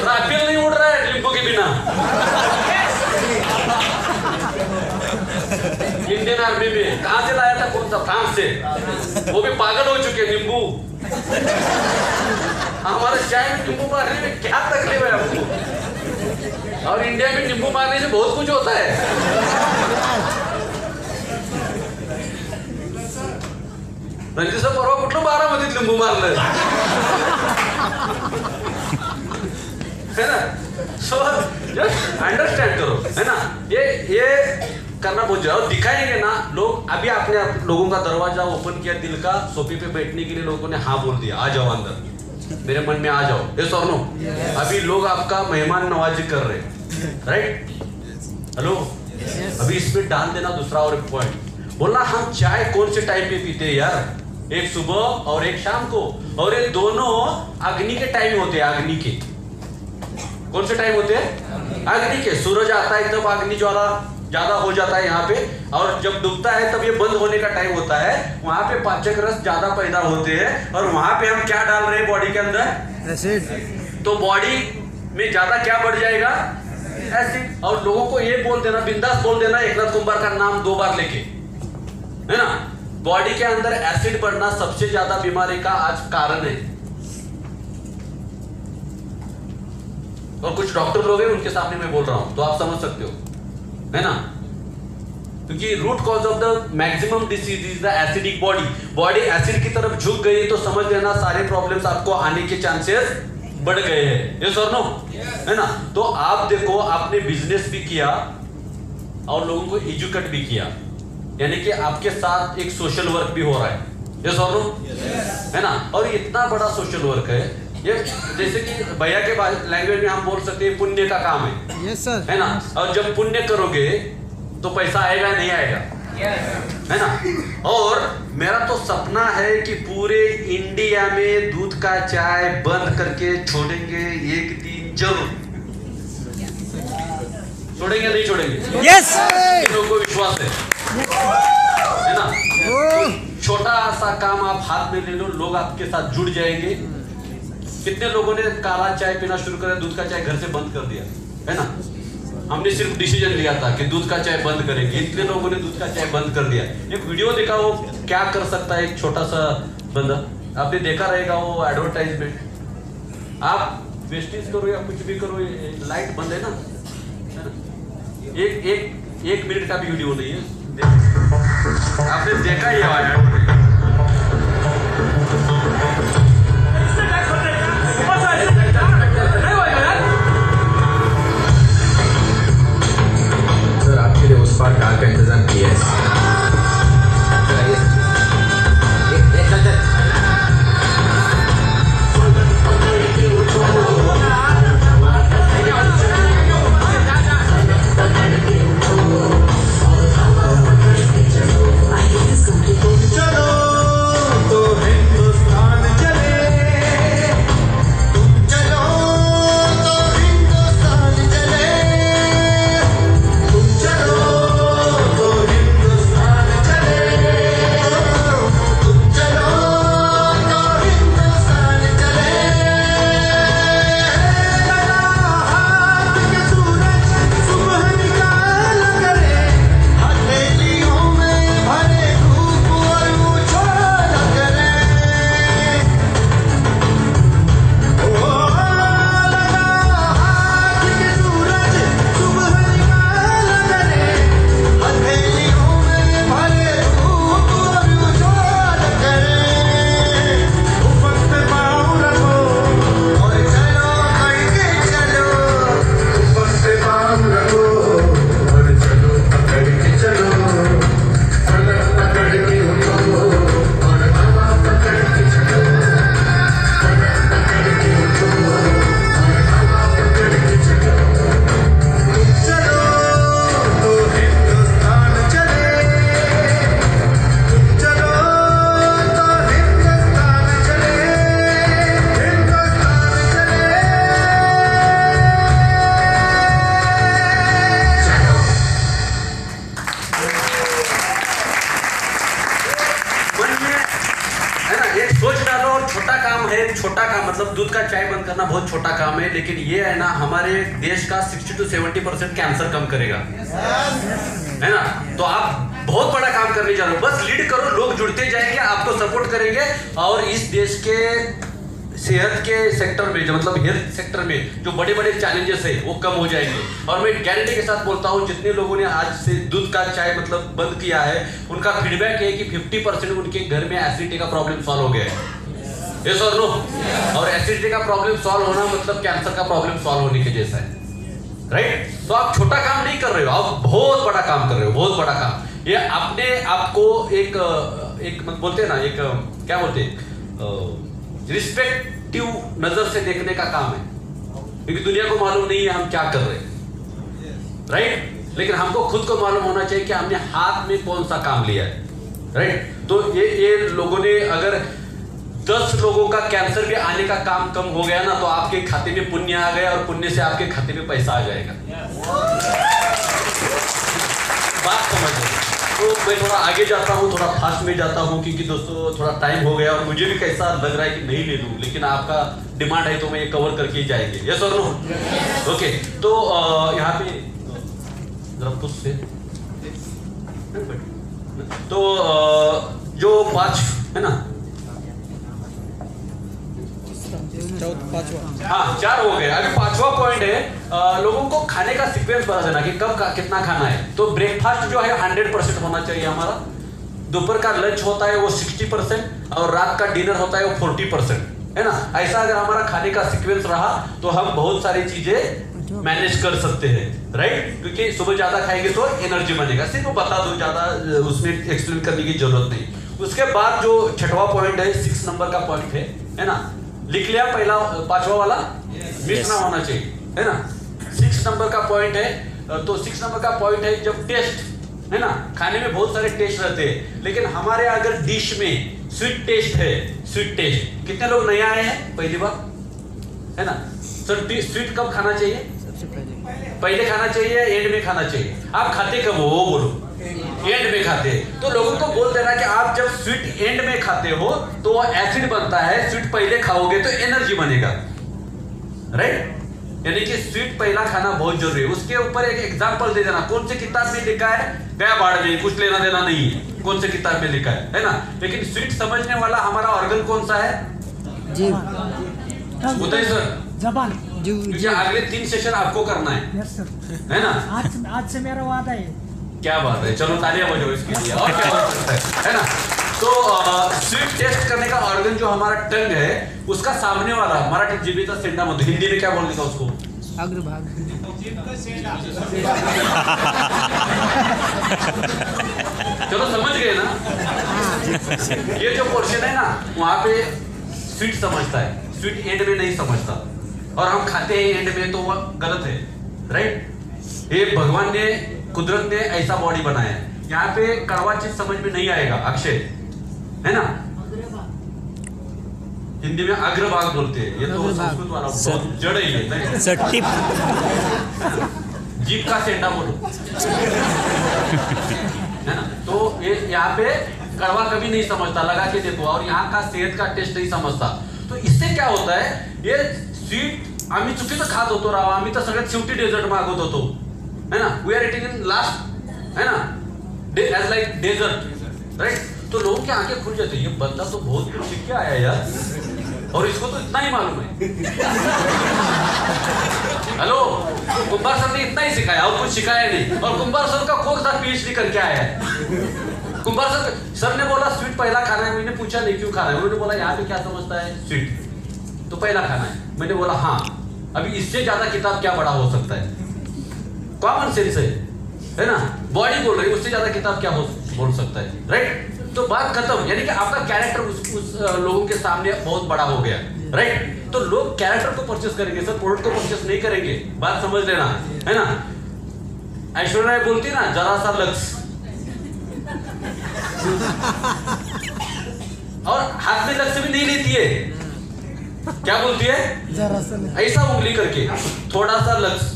राफेल नहीं उड़ रहा है नींबू के बिना। इंडियन आर्मी में कहाँ से लाया था, कौन सा, फ्रांस से, वो भी पागल हो चुके नींबू। हमारे चाय में नींबू मारने में क्या तकलीफ है आपको? और इंडिया में नींबू मारने से बहुत कुछ होता है। रणजित सर परवा कुठलं बारामतीत लिंबू मारलं है ना? सो जस्ट अंडरस्टैंड करो, है ना? ये करना बहुत जरूरी, और दिखाएंगे ना लोग। अभी आपने लोगों का दरवाजा ओपन किया, दिल का सोफे पे बैठने के लिए लोगों ने हाँ बोल दिया, आ जाओ अंदर, मेरे मन में आ जाओ। यस और नो? अभी लोग आपका मेहमान नवाजी कर रहे हैं, राइट? हेलो, अभी इसमें डाल देना दूसरा और एक पॉइंट, बोलना हम चाय कौन से टाइम पे पीते हैं यार, एक सुबह और एक शाम को, और ये दोनों अग्नि के टाइम होते हैं। अग्नि के कौन से टाइम होते हैं? अग्नि के। सूरज आता है तब अग्नि ज्वाला ज्यादा हो जाता है यहाँ पे, और जब डूबता है तब ये बंद होने का टाइम होता है। वहां पे पाचक रस ज्यादा पैदा होते हैं, और वहां पे हम क्या डाल रहे हैं बॉडी के अंदर? एसिड। तो बॉडी में ज्यादा क्या बढ़ जाएगा? एसिड। और लोगों को ये बोल देना, बिंदास बोल देना एकनाथ कुंभार का नाम 2 बार लेके, है ना? बॉडी के अंदर एसिड बढ़ना सबसे ज्यादा बीमारी का आज कारण है। और कुछ डॉक्टर लोग हैं, उनके सामने मैं बोल रहा हूं, तो आप समझ सकते हो, है ना? क्योंकि root cause of the maximum disease is the acidic body. Body acid की तरफ झुक गई तो समझ लेना सारे प्रॉब्लम्स आपको आने के चांसेस बढ़ गए हैं। यस और नो? है ना? तो आप देखो, आपने बिजनेस भी किया और लोगों को एजुकेट भी किया, यानी कि आपके साथ एक सोशल वर्क भी हो रहा है। यस और नो? है ना? और इतना बड़ा सोशल वर्क है ये, जैसे कि भैया के लैंग्वेज में हम बोल सकते हैं पुण्य का काम है। Yes sir. है ना? और जब पुण्य करोगे तो पैसा आएगा नहीं आएगा? है ना? और मेरा तो सपना है कि पूरे इंडिया में दूध का चाय बंद करके छोड़ेंगे एक दिन जरूर। छोड़ेंगे नहीं छोड़ेंगे? यस। लोगों को विश्वास है ना? छोटा सा काम आप हाथ में ले लो, लोग आपके साथ जुड़ जाएंगे। कितने लोगों ने काला चाय पीना शुरू कर, दूध का चाय घर से बंद कर दिया, है ना? हमने सिर्फ डिसीजन लिया था कि दूध का चाय बंद करेंगे, इतने लोगों ने दूध का चाय बंद कर दिया। एक वीडियो देखा, वो क्या कर सकता है एक छोटा सा बंदा, आपने देखा रहेगा वो एडवर्टाइजमेंट। आप वेस्टेज करो या कुछ भी करो, लाइट बंद है ना, एक मिनट का भी वीडियो नहीं है, आपने देखा ही है। सर आपके लिए उस पार कार का इंतजाम किया है। काम है, छोटा काम, मतलब दूध का चाय बंद करना बहुत छोटा काम है, लेकिन ये है ना हमारे देश का 60 to 70% कैंसर कम करेगा, है ना। तो आप बहुत बड़ा काम करने जा रहे हो, बस लीड करो, लोग जुड़ते जाएंगे, आपको सपोर्ट करेंगे और इस देश के सेहत के सेक्टर में, जो मतलब हेल्थ सेक्टर में जो बड़े बड़े चैलेंजेस है वो कम हो जाएंगे। और मैं गारंटी के साथ बोलता हूँ, जितने लोगों ने आज से दूध का चाय मतलब बंद किया है, उनका फीडबैक है कि 50% उनके घर में एसिडिटी का प्रॉब्लम सॉल्व हो गया है। यस और नो? और एसिडिटी का प्रॉब्लम सॉल्व होना मतलब कैंसर का प्रॉब्लम सॉल्व होने के जैसा है, राइट। तो आप छोटा काम नहीं कर रहे हो, आप बहुत बड़ा काम कर रहे हो, बहुत बड़ा काम। ये अपने आपको एक बोलते हैं ना, एक क्या बोलते हैं, रिस्पेक्टिव नजर से देखने का काम है, क्योंकि दुनिया को मालूम नहीं है हम क्या कर रहे हैं, राइट। लेकिन हमको खुद को मालूम होना चाहिए कि हमने हाथ में कौन सा काम लिया है, राइट। तो ये लोगों ने अगर 10 लोगों का कैंसर भी आने का काम कम हो गया ना, तो आपके खाते में पुण्य आ गया और पुण्य से आपके खाते में पैसा आ जाएगा। बात समझ। तो मैं थोड़ा आगे जाता हूँ, थोड़ा फास्ट में जाता हूँ, क्योंकि दोस्तों थोड़ा टाइम हो गया और मुझे भी कैसा लग रहा है कि नहीं ले लूँ, लेकिन आपका डिमांड है तो मैं ये कवर करके ही जाएंगे। यस और नो? ओके। तो यहाँ पे जरा पुश से, तो जो 5 है ना, हाँ 4 हो गए। अभी 5वां पॉइंट है लोगों को खाने का सीक्वेंस बता देना कि कब कितना खाना है। तो ब्रेकफास्ट जो है 100% होना चाहिए हमारा, दोपहर का लंच होता है वो 60% और रात का डिनर होता है वो 40%, है ना। ऐसा अगर हमारा खाने का सीक्वेंस रहा तो हम बहुत सारी चीजें मैनेज कर सकते हैं, राइट। क्योंकि सुबह ज्यादा खाएंगे तो एनर्जी बनेगा, सिर्फ बता दो, ज्यादा उसमें एक्सप्लेन करने की जरूरत नहीं। उसके बाद जो 6वां पॉइंट है, 6 नंबर का पॉइंट है ना, लिख लिया पहला, 5वां वाला मिस ना होना चाहिए, है ना। 6 नंबर का पॉइंट है, तो 6 नंबर का पॉइंट है जब टेस्ट, है ना, खाने में बहुत सारे टेस्ट रहते हैं, लेकिन हमारे अगर डिश में स्वीट टेस्ट है, स्वीट टेस्ट, कितने लोग नए आए हैं पहली बार, है ना। सर स्वीट कब खाना चाहिए? पहले खाना चाहिए, एंड में खाना चाहिए? आप खाते कब हो वो बोलो? एंड में खाते। तो लोगों को बोल देना कि आप जब स्वीट एंड में खाते हो तो वो एसिड बनता है, स्वीट पहले खाओगे तो एनर्जी बनेगा, राइट। यानी कि स्वीट पहला खाना बहुत जरूरी है। उसके ऊपर एक एग्जांपल दे देना, कौन से किताब में लिखा है, गया बाढ़ में, कुछ लेना देना नहीं है कौन से किताब में लिखा है ना। लेकिन स्वीट समझने वाला हमारा ऑर्गन कौन सा है? उदय सर, जबान। क्योंकि अगले 3 सेशन आपको करना है, यस सर, है ना। आज से मेरा वादा है। क्या बात है, चलो तालियां बजाओ इसके लिए। और क्या हो सकता है ना। तो स्वीट टेस्ट करने का ऑर्गन जो हमारा टंग है, उसका सामने वाला मराठी जिभेचा सेंडा म्हणतो, हिंदी में क्या बोलने का उसको? अग्रभाग। चलो समझ गए ना। ये जो पोर्शन है ना, वहां पे स्वीट समझता है, स्वीट एंड में नहीं समझता, और हम खाते हैं एंड में, तो वो गलत है, राइट। ये भगवान ने, कुदरत ने ऐसा बॉडी बनाया है, यहाँ पे कड़वा चीज समझ में नहीं आएगा, अक्षय, है ना। हिंदी में अग्रभाग बोलते हैं, ये तो संस्कृत वाला बहुत जड़ है ये, जीभ का सेंडा बोलो, है ना। तो ये यहाँ पे कड़वा कभी नहीं समझता, लगा के देखो, और यहाँ का सेहत का टेस्ट नहीं समझता। तो इससे क्या होता है, ये स्वीट आम्ही चुकीचं खात होतो राव, आम्ही तर सगळ्यात शेवटी डेझर्ट मागवत होतो, है ना। We are eating in last, है ना, एज लाइक डेजर्ट, राइट। तो लोगों की आंखें खुल जाती है, ये बंदा तो बहुत कुछ सीख के आया यार, और इसको तो इतना ही मालूम है। हेलो, कुंभार सर ने इतना ही सिखाया और कुछ सिखाया नहीं, और कुंभार सर का कौन सा PhD करके आया है? कुंभार सर ने बोला स्वीट पहला खाना है, मैंने पूछा नहीं क्यों खाना है, उन्होंने बोला यहाँ पे क्या समझता है, स्वीट तो पहला खाना है। मैंने बोला हाँ, अभी इससे ज्यादा किताब क्या बड़ा हो सकता है, कॉमन सेंस है ना, बॉडी बोल रही है, उससे ज्यादा किताब क्या बोल सकता है, राइट। तो बात खत्म, यानी कि आपका कैरेक्टर उस लोगों के सामने बहुत बड़ा हो गया, राइट। तो लोग कैरेक्टर को परचेस करेंगे सर, प्रोडक्ट को परचेस नहीं करेंगे, बात समझ लेना, है ना। ऐश्वर्या राय बोलती ना, जरा सा लक्ष्य, और हाथ में लक्ष्य भी नहीं लेती है, क्या बोलती है, जरा सा ऐसा उंगली करके, थोड़ा सा लक्ष्य।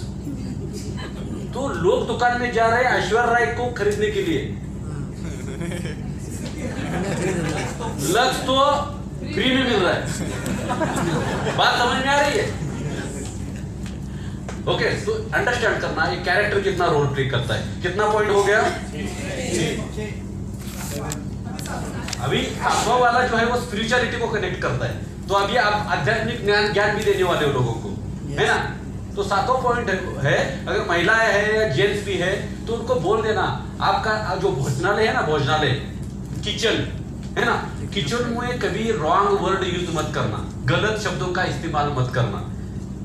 तो लोग दुकान में जा रहे हैं ऐश्वर्या राय को खरीदने के लिए, लक्ष्य तो फ्री में मिल रहा है। बात समझ में आ रही है? ओके, तो अंडरस्टैंड करना ये कैरेक्टर कितना रोल प्ले करता है। कितना पॉइंट हो गया? अभी सातवां वाला जो है वो स्पिरिचुअलिटी को कनेक्ट करता है। तो अभी आप आध्यात्मिक ज्ञान भी देने वाले हो लोगों को, है ना? तो सातवां पॉइंट है, अगर महिलाएं है या जेंट्स भी है तो उनको बोल देना, आपका जो भोजनालय है ना, भोजनालय किचन है ना, किचन में कभी रॉन्ग वर्ड यूज मत करना, गलत शब्दों का इस्तेमाल मत करना,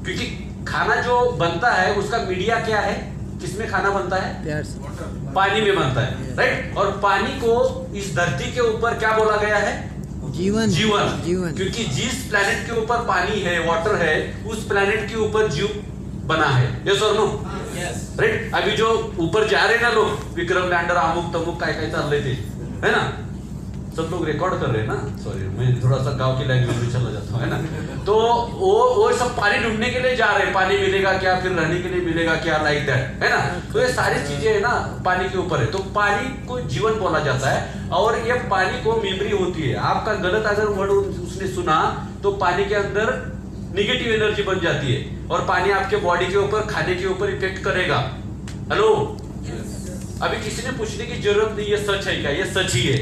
क्योंकि खाना जो बनता है उसका मीडिया क्या है, किसमें खाना बनता है? प्यार से। पानी में बनता है, राइट? और पानी को इस धरती के ऊपर क्या बोला गया है? जीवन। जीवन। जीवन। क्योंकि जिस प्लेनेट के ऊपर पानी है, वाटर है, उस प्लेनेट के ऊपर जीव बना है। यस और नो? राइट? अभी जो ऊपर जा रहे ना लोग, विक्रम लैंडर, अमुक तमुक काय काय चल रहे थे, है ना? सब लोग रिकॉर्ड कर रहे हैं ना, सॉरी मैं थोड़ा सा गांव की लैंग्वेज में चला जाता हूँ, है ना? तो वो सब पानी ढूंढने के लिए जा रहे हैं, पानी मिलेगा क्या, फिर रहने के लिए मिलेगा क्या, लाइक दैट, है ना? तो ये सारी चीजें है ना पानी के ऊपर है। तो पानी को जीवन बोला जाता है और ये पानी को मेमोरी होती है। आपका गलत अगर वर्ड उसने सुना तो पानी के अंदर निगेटिव एनर्जी बन जाती है और पानी आपके बॉडी के ऊपर, खाने के ऊपर इफेक्ट करेगा। हेलो, अभी किसी ने पूछने की जरूरत नहीं, ये सच है क्या? ये सच ही है,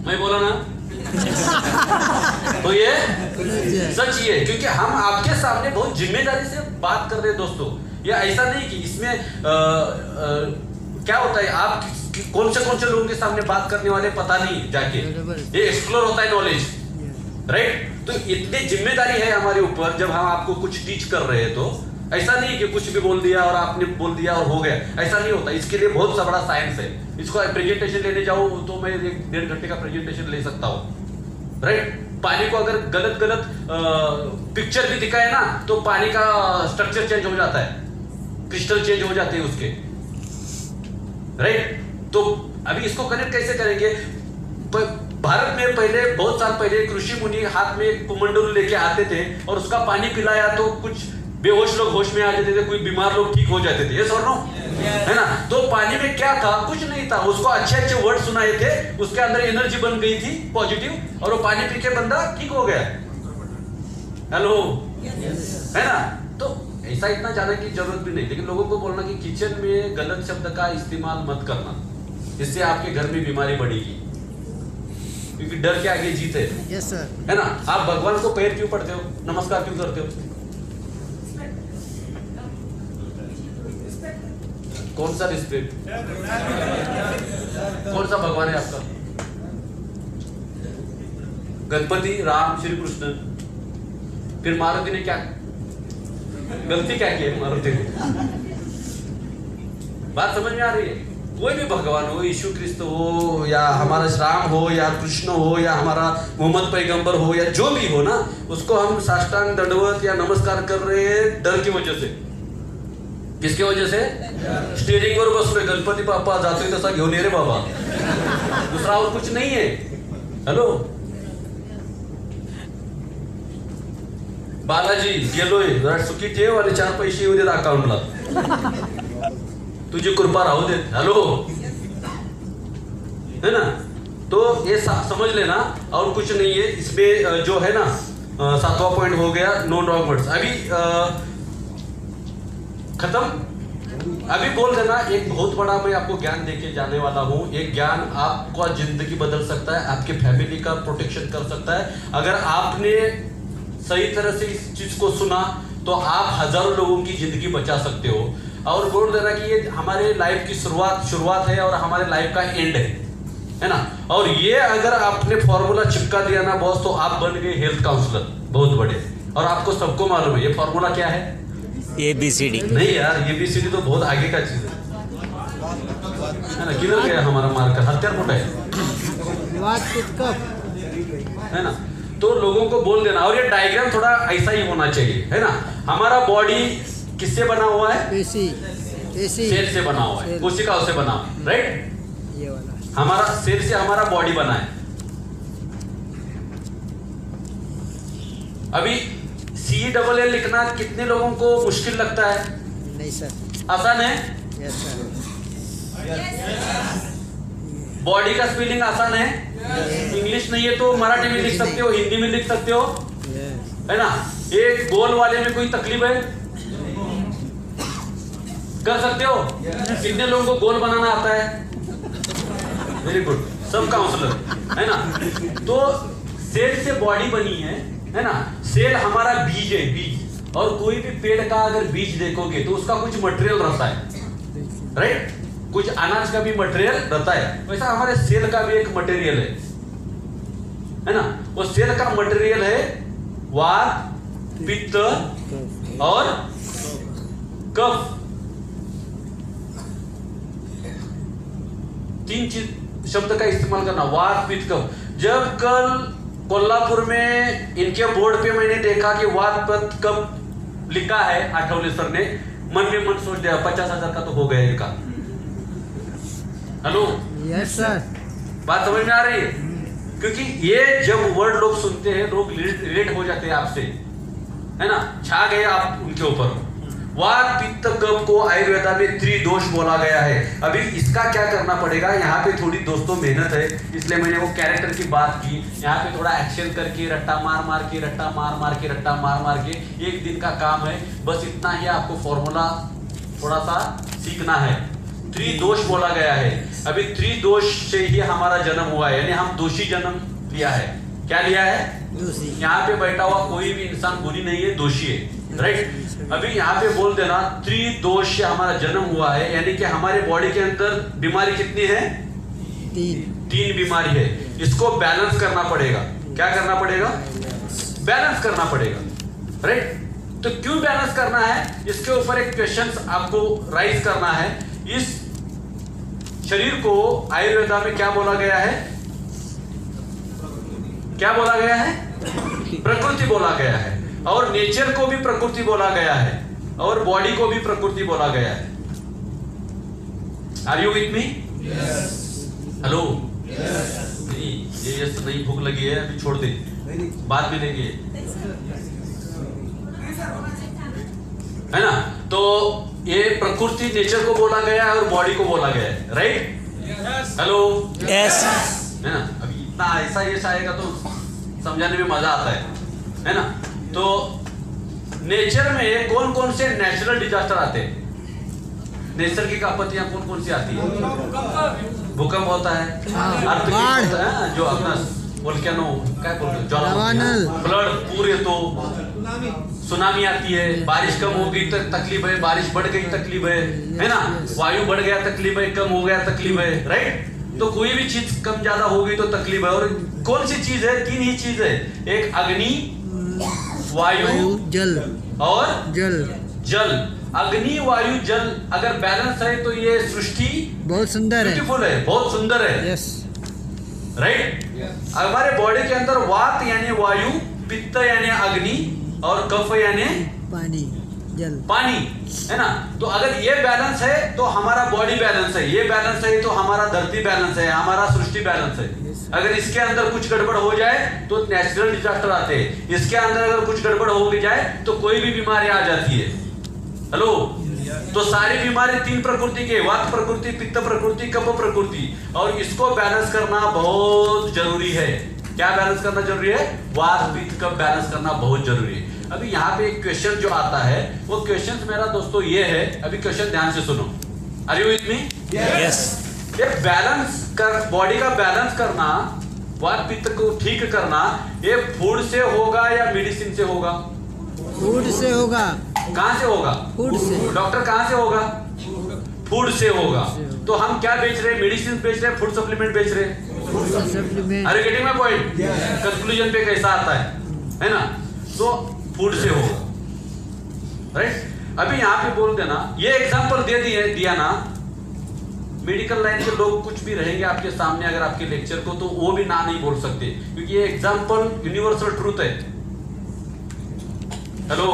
मैं बोला ना। तो ये सच ही है, क्योंकि हम आपके सामने बहुत जिम्मेदारी से बात कर रहे हैं दोस्तों। ये ऐसा नहीं कि इसमें क्या होता है, आप कौन से लोगों के सामने बात करने वाले पता नहीं, जाके ये एक्सप्लोर होता है नॉलेज, राइट? तो इतनी जिम्मेदारी है हमारे ऊपर जब हम आपको कुछ टीच कर रहे हैं। तो ऐसा नहीं कि कुछ भी बोल दिया और आपने बोल दिया और हो गया, ऐसा नहीं होता। इसके लिए बहुत सा बड़ा साइंस है। इसको प्रेजेंटेशन लेने जाओ तो मैं 1.5 घंटे का प्रेजेंटेशन ले सकता हूँ, राइट? पानी को अगर गलत पिक्चर भी दिखाए ना तो पानी का स्ट्रक्चर चेंज हो जाता है, क्रिस्टल चेंज हो जाते हैं उसके, राइट? तो अभी इसको कनेक्ट कैसे करेंगे? भारत में पहले, बहुत साल पहले, कृषि मुनि हाथ में कुमंडलू लेके आते थे और उसका पानी पिलाया तो कुछ बेहोश लोग होश में आ जाते थे, कोई बीमार लोग ठीक हो जाते थे। ये सर नो, है ना? तो पानी में क्या था? कुछ नहीं था। उसको अच्छे वर्ड सुनाए थे, उसके अंदर एनर्जी बन गई थी पॉजिटिव, और वो पानी पी के बंदा ठीक हो गया। हेलो, है ना? तो ऐसा इतना जाने की जरूरत भी नहीं, लेकिन लोगों को बोलना कि किचन में गलत शब्द का इस्तेमाल मत करना, इससे आपके घर में बीमारी बढ़ेगी, क्योंकि डर के आगे जीत है। यस सर, है ना? आप भगवान को पैर क्यों पड़ते हो, नमस्कार क्यों करते हो? कौन सा रिस्पेक्ट? कौन सा भगवान है आपका? गणपति, राम, श्री कृष्ण। फिर मारुति ने क्या गलती क्या की है? मारुति ने, बात समझ में आ रही है? कोई भी भगवान हो, यीशु क्रिस्त हो या हमारा राम हो या कृष्ण हो या हमारा मोहम्मद पैगंबर हो या जो भी हो ना, उसको हम साष्टांग दंडवत या नमस्कार कर रहे हैं डर की वजह से। किसकी वजह से? स्टीयरिंग वर बसलोय, गणपती बाप्पा जातोय तसा घेऊन ये रे बाबा, दूसरा और कुछ नहीं है। हेलो, बालाजी गेलोय, जरा सुखी ठेव आणि 4 पैसे येऊ देत अकाउंटला, तुझी कृपा राहू दे। हेलो, है ना? तो ये समझ लेना, और कुछ नहीं है इसमें। जो है ना 7वां पॉइंट हो गया, नो रॉन्ग वर्ड्स। अभी खत्म। अभी बोल देना, एक बहुत बड़ा मैं आपको ज्ञान देके जाने वाला हूँ। एक ज्ञान आपका जिंदगी बदल सकता है, आपके फैमिली का प्रोटेक्शन कर सकता है। अगर आपने सही तरह से इस चीज को सुना तो आप हजारों लोगों की जिंदगी बचा सकते हो। और बोल देना कि ये हमारे लाइफ की शुरुआत है और हमारे लाइफ का एंड है ना? और ये अगर आपने फॉर्मूला चिपका दिया ना बॉस, तो आप बन गए हेल्थ काउंसलर बहुत बड़े। और आपको सबको मालूम है ये फॉर्मूला क्या है? ABCD नहीं यार, ABCD तो बहुत आगे का चीज है ना? किधर गया हमारा मार्कर? हत्यार फुटा है, है ना? तो लोगों को बोल देना। और ये डायग्राम थोड़ा ऐसा ही होना चाहिए, है ना? हमारा बॉडी किससे बना हुआ है? सेल से बना हुआ है, कोशिकाओं से बना, राइट? ये वाला हमारा सेल से हमारा बॉडी बना है। अभी CELL लिखना कितने लोगों को मुश्किल लगता है? नहीं सर, आसान है। यस सर, बॉडी का स्पेलिंग आसान है। इंग्लिश नहीं है तो मराठी में लिख सकते हो, हिंदी में लिख सकते हो, है ना। एक गोल वाले में कोई तकलीफ है? कर सकते हो? कितने लोगों को गोल बनाना आता है? वेरी गुड, सब काउंसलर, है ना। तो सेल से बॉडी बनी है ना। सेल हमारा बीज है, बीज। और कोई भी पेड़ का अगर बीज देखोगे तो उसका कुछ मटेरियल रहता है, राइट। कुछ अनाज का भी मटेरियल रहता है, वैसा हमारे सेल का भी एक मटेरियल है ना। वो सेल का मटेरियल है वात, पित्त और कफ। 3 चीज शब्द का इस्तेमाल करना, वात, पित्त, कफ। जब कल कोल्हापुर में इनके बोर्ड पे मैंने देखा कि वात, पित्त, कफ लिखा है आठवले सर ने, मन में मन सोच दिया 50,000 का तो हो गया इनका। हेलो, यस सर, बात समझ में आ रही है? क्योंकि ये जब वर्ड लोग सुनते हैं, लोग रिलेट हो जाते हैं आपसे, है ना, छा गए आप उनके ऊपर। वात, पित्त, कफ को आयुर्वेदा में त्रिदोष बोला गया है। अभी इसका क्या करना पड़ेगा, यहाँ पे थोड़ी दोस्तों मेहनत है, इसलिए मैंने वो कैरेक्टर की बात की। यहाँ पे थोड़ा एक्शन करके, रट्टा मार मार के, रट्टा मार मार के, रट्टा मार मार के, 1 दिन का काम है। बस इतना ही आपको फॉर्मूला थोड़ा सा सीखना है। त्रिदोष बोला गया है। अभी त्रिदोष से ही हमारा जन्म हुआ है, यानी हम दोषी जन्म लिया है। क्या लिया है? यहाँ पे बैठा हुआ कोई भी इंसान बुरी नहीं है, दोषी है, राइट। अभी यहाँ पे बोल देना त्रिदोष से हमारा जन्म हुआ है, यानी कि हमारे बॉडी के अंदर बीमारी कितनी है? 3 बीमारी है। इसको बैलेंस करना पड़ेगा। क्या करना पड़ेगा? बैलेंस करना पड़ेगा, राइट। तो क्यों बैलेंस करना है, इसके ऊपर एक क्वेश्चन आपको राइज करना है। इस शरीर को आयुर्वेदा में क्या बोला गया है? क्या बोला गया है? प्रकृति बोला गया है। और नेचर को भी प्रकृति बोला गया है, और बॉडी को भी प्रकृति बोला गया है। Are you with me? Hello, ये यस नहीं, भूख लगी है, अभी छोड़ दे, बाद में लेंगे, है ना। तो ये प्रकृति, नेचर को बोला गया है और बॉडी को बोला गया है, राइट। हेलो, यस, है ना। अभी इतना ऐसा यश आएगा तो समझाने में मजा आता है ना। तो नेचर में कौन कौन से नेचुरल डिजास्टर आते हैं? नैसर्गिक आपत्तियां कौन कौन सी आती है? भूकंप होता है, अर्थक्वेक होता है, जो अपना वोल्केनो क्या बोलते हैं, ज्वालामुखी, फ्लड, पूर, तो सुनामी आती है। बारिश कम हो गई तो तकलीफ है, बारिश बढ़ गई तकलीफ है ना। वायु बढ़ गया तकलीफ है, कम हो गया तकलीफ है, राइट। तो कोई भी चीज कम ज्यादा हो गई तो तकलीफ है। और कौन सी चीज है? 3 ही चीज है, एक अग्नि, वायु, जल और जल। अग्नि, वायु, जल अगर बैलेंस है तो ये सृष्टि बहुत सुंदर है, ब्यूटीफुल है, बहुत सुंदर है, यस, राइट। हमारे बॉडी के अंदर वात यानी वायु, पित्त यानी अग्नि, और कफ यानी पानी, जल, पानी, है ना। तो अगर ये बैलेंस है तो हमारा बॉडी बैलेंस है, ये बैलेंस है तो हमारा धरती बैलेंस है, हमारा सृष्टि बैलेंस है। अगर इसके अंदर कुछ गड़बड़ हो जाए तो नेचुरल डिजास्टर आते हैं। इसके अंदर अगर कुछ गड़बड़ हो जाए तो कोई भी बीमारी आ जाती है। हेलो, तो सारी बीमारी 3 प्रकृति के, वात प्रकृति, पित्त प्रकृति, कफ प्रकृति, और इसको बैलेंस करना बहुत जरूरी है। क्या बैलेंस करना जरूरी है? वात, पित्त, कफ बैलेंस करना बहुत जरूरी है। अभी यहाँ पे एक क्वेश्चन जो आता है, वो क्वेश्चन मेरा दोस्तों ये है, अभी क्वेश्चन ध्यान से सुनो। Are you with me? Yes. ये बैलेंस कर, बॉडी का बैलेंस करना, वात पित्त को ठीक करना, ये फूड से होगा या मेडिसिन से होगा? फूड से होगा। कहां से होगा? फूड से। डॉक्टर कहां से होगा? फूड से होगा। तो हम क्या बेच रहे हैं? मेडिसिन बेच रहे हैं, फूड सप्लीमेंट बेच रहे हैं। सप्लीमेंट। अरे गेटिंग माय पॉइंट? कंक्लूजन पे कैसा आता है ना। तो फूड से होगा, राइट। अभी यहाँ पे बोल देना, ये एग्जांपल दे दिया ना। मेडिकल लाइन के लोग कुछ भी रहेंगे आपके सामने अगर आपके लेक्चर को, तो वो भी ना नहीं बोल सकते, क्योंकि ये एग्जांपल यूनिवर्सल ट्रूथ है। हेलो,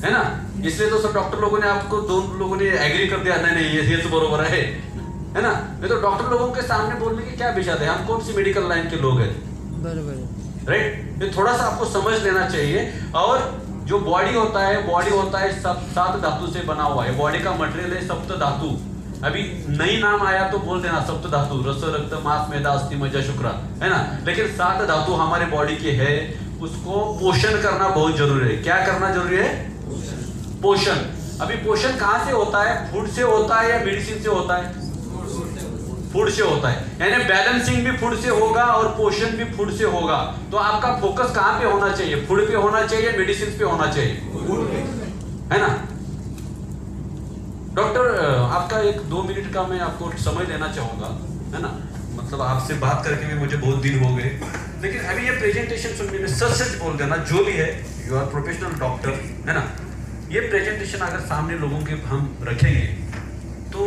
है ना। इसलिए तो सब डॉक्टर लोगों ने आपको, 2 लोगों ने एग्री कर दिया, नहीं ये तो बरोबर है ना। नहीं तो डॉक्टर लोगों के सामने बोलने की क्या विषय है? हम कौन सी मेडिकल लाइन के लोग हैं, बरोबर, राइट। ये थोड़ा सा आपको समझ लेना चाहिए। और जो बॉडी होता है 7 धातु से बना हुआ है। बॉडी का मटेरियल है सप्त धातु, अभी नई नाम आया तो बोल देना सप्त धातु, रस रक्त मांस मेदा अस्थि मज्जा शुक्र, है ना। लेकिन 7 धातु हमारे बॉडी के है, उसको पोषण करना बहुत जरूरी है। क्या करना जरूरी है? पोषण। अभी पोषण कहां से होता है? फूड से होता है या मेडिसिन से होता है? फूड से होता है, यानी बैलेंसिंग भी फूड से होगा और पोषण भी फूड से होगा। तो आपका फोकस कहां पे होना चाहिए? फूड पे होना चाहिए, मेडिसिन पे होना चाहिए, है ना। डॉक्टर आपका 1-2 मिनट का मैं आपको समय देना चाहूंगा, है ना। मतलब आपसे बात करके भी मुझे बहुत दिन हो गए, लेकिन अभी ये प्रेजेंटेशन सुनने में सच बोल देना, जो भी है यू आर प्रोफेशनल डॉक्टर, है ना। ये प्रेजेंटेशन अगर सामने लोगों के हम रखेंगे तो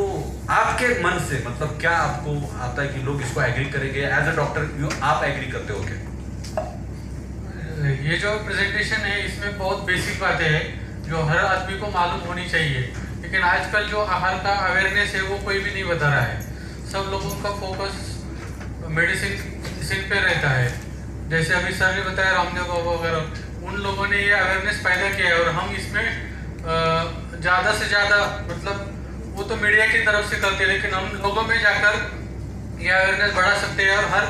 आपके मन से मतलब क्या आपको आता है कि लोग इसको एग्री करेंगे? एज अ डॉक्टर आप एग्री करते हो क्या? ये जो प्रेजेंटेशन है इसमें बहुत बेसिक बातें हैं जो हर आदमी को मालूम होनी चाहिए, लेकिन आजकल जो आहार का अवेयरनेस है वो कोई भी नहीं बता रहा है। सब लोगों का फोकस मेडिसिन पे रहता है। जैसे अभी सर ने बताया रामदेव बाबा वगैरह, उन लोगों ने ये अवेयरनेस पैदा किया है और हम इसमें ज़्यादा से ज़्यादा मतलब वो तो मीडिया की तरफ से करते हैं, लेकिन हम लोगों में जाकर ये अवेयरनेस बढ़ा सकते हैं और हर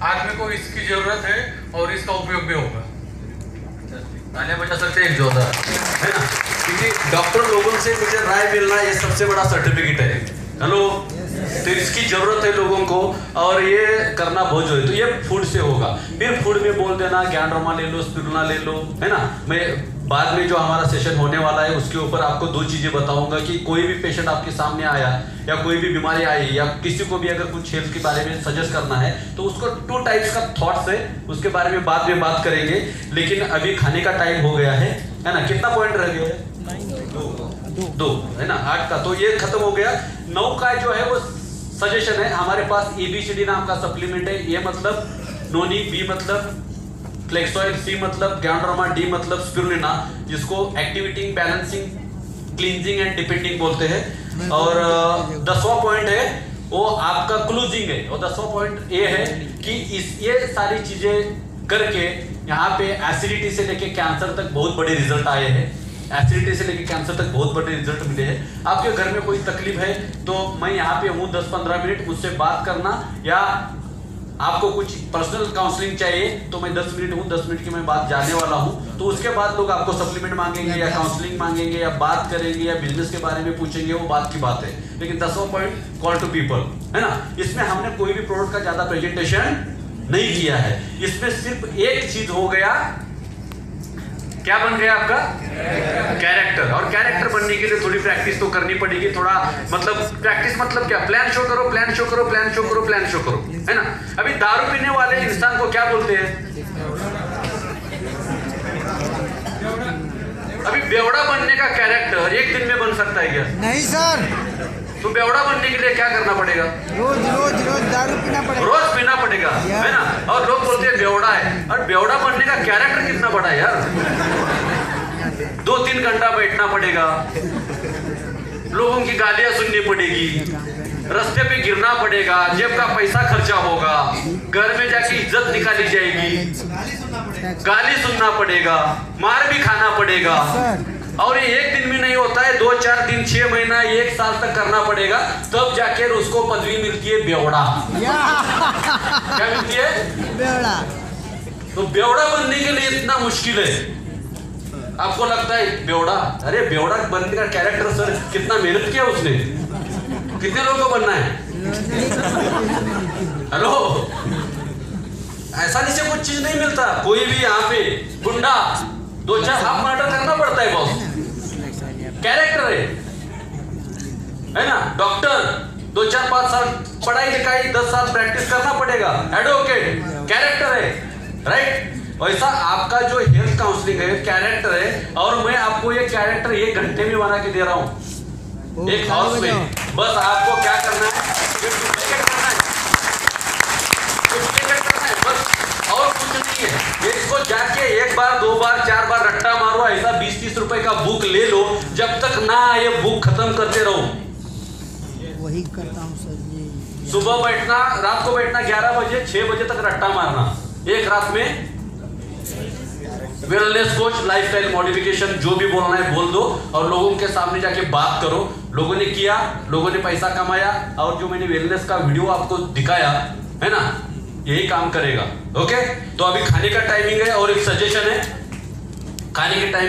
आदमी को इसकी जरूरत है और इसका उपयोग भी होगा। तालियां बजा सकते हैं जोरदार, है ना। क्योंकि डॉक्टर लोगों से मुझे राय मिलना ये सबसे बड़ा सर्टिफिकेट है। हेलो, तो इसकी जरूरत है लोगों को और ये करना बहुत जरूरी। तो ये फूड से होगा। फिर फूड में बोल देना ज्ञानरमा ले लो, स्पिरुलिना ले लो, है ना। मैं बाद में जो हमारा सेशन होने वाला है उसके ऊपर आपको 2 चीजें बताऊंगा कि कोई भी पेशेंट आपके सामने आया या कोई भी बीमारी आई या किसी को भी अगर कुछ हेल्थ के बारे में सजेस्ट करना है तो उसको 2 टाइप्स का थॉट्स है, उसके बारे में बाद में बात करेंगे। लेकिन अभी खाने का टाइम हो गया है ना। कितना पॉइंट रह गया है? 2 है ना, 8 का। तो ये खत्म हो गया। 9 का जो है वो सजेशन है। हमारे पास ABCD नाम का सप्लीमेंट है। ए मतलब नोनी, बी मतलब फ्लेक्सॉइड, सी मतलब ज्ञानरमा, डी मतलब स्पिरुलिना, जिसको activating, balancing, cleansing and depending बोलते हैं। और 10वां पॉइंट है वो आपका क्लूजिंग है। और 10वां पॉइंट ये है कि ये सारी चीजें करके यहाँ पे एसिडिटी से लेके कैंसर तक बहुत बड़े रिजल्ट आए हैं। एसिडिटी से लेके कैंसर तक बहुत बड़े रिजल्ट मिले हैं। आपके घर में कोई तकलीफ है तो मैं यहाँ पे हूँ 10-15 मिनट, मुझसे बात करना, या आपको कुछ पर्सनल काउंसलिंग चाहिए तो मैं 10 मिनट हूँ, 10 मिनट की मैं बात जाने वाला हूँ। तो उसके बाद लोग आपको सप्लीमेंट मांगेंगे या काउंसलिंग मांगेंगे या बात करेंगे या बिजनेस के बारे में पूछेंगे, वो बात की बात है। लेकिन 10वां पॉइंट कॉल टू पीपल, है ना। इसमें हमने कोई भी प्रोडक्ट का ज्यादा प्रेजेंटेशन नहीं किया है। इसमें सिर्फ एक चीज हो गया, क्या बन गया आपका? कैरेक्टर। और कैरेक्टर बनने के लिए थोड़ी प्रैक्टिस तो करनी पड़ेगी। थोड़ा मतलब प्रैक्टिस मतलब क्या? प्लान शो करो, प्लान शो करो, प्लान शो करो, प्लान शो करो, है ना। अभी दारू पीने वाले इंसान को क्या बोलते हैं? अभी बेवड़ा बनने का कैरेक्टर एक दिन में बन सकता है क्या? नहीं सर। तो बेवड़ा बनने के लिए क्या करना पड़ेगा? रोज रोज रोज दारू पीना पड़ेगा। रोज पीना पड़ेगा, है ना। और लोग बोलते हैं बेवड़ा है, और बेवड़ा बनने का कैरेक्टर कितना बड़ा है यार। 2-3 घंटा बैठना पड़ेगा, लोगों की गालियां सुननी पड़ेगी, रास्ते पे गिरना पड़ेगा, जेब का पैसा खर्चा होगा, घर में जाके इज्जत निकाली जाएगी, गाली सुनना पड़ेगा, मार भी खाना पड़ेगा। और ये एक दिन में नहीं होता है, 2-4 दिन, 6 महीना, 1 साल तक करना पड़ेगा, तब जाके उसको पदवी मिलती है बेवड़ा। क्या मिलती है? बेवड़ा। तो बेवड़ा बनने के लिए इतना मुश्किल है। आपको लगता है बेवड़ा, अरे बेवड़ा बनने का कैरेक्टर सर कितना मेहनत किया उसने, कितने लोगों को बनना है? हेलो, ऐसा से कुछ चीज नहीं मिलता। कोई भी यहाँ पे गुंडा 2-4 हाफ मर्डर करना पड़ता है बॉस, कैरेक्टर है ना। डॉक्टर 2-4-5 साल पढ़ाई लिखाई, 10 साल प्रैक्टिस करना पड़ेगा। एडवोकेट कैरेक्टर है, राइट। वैसा आपका जो हेल्थ काउंसलिंग है कैरेक्टर है। और मैं आपको ये कैरेक्टर 1 घंटे में बना के दे रहा हूँ एक हाउस में। बस आपको क्या करना है? डुप्लीकेट करना है, डुप्लीकेट करना है बस, और कुछ नहीं है। इसको जाके 1 बार 2 बार 4 बार रट्टा मारो। ऐसा 20-30 रुपए का बुक ले लो, जब तक ना ये बुक खत्म करते रहो। वही करता हूँ सर जी। सुबह बैठना, रात को बैठना 11 बजे, 6 बजे तक रट्टा मारना। एक रात में वेलनेस कोच, लाइफस्टाइल मॉडिफिकेशन, जो भी बोलना है बोल दो और लोगों के सामने जाके बात करो। लोगों ने किया, लोगों ने पैसा कमाया, और जो मैंने वेलनेस का वीडियो आपको दिखाया है ना, यही काम करेगा। ओके, तो अभी खाने का टाइमिंग है और एक सजेशन है, खाने के टाइम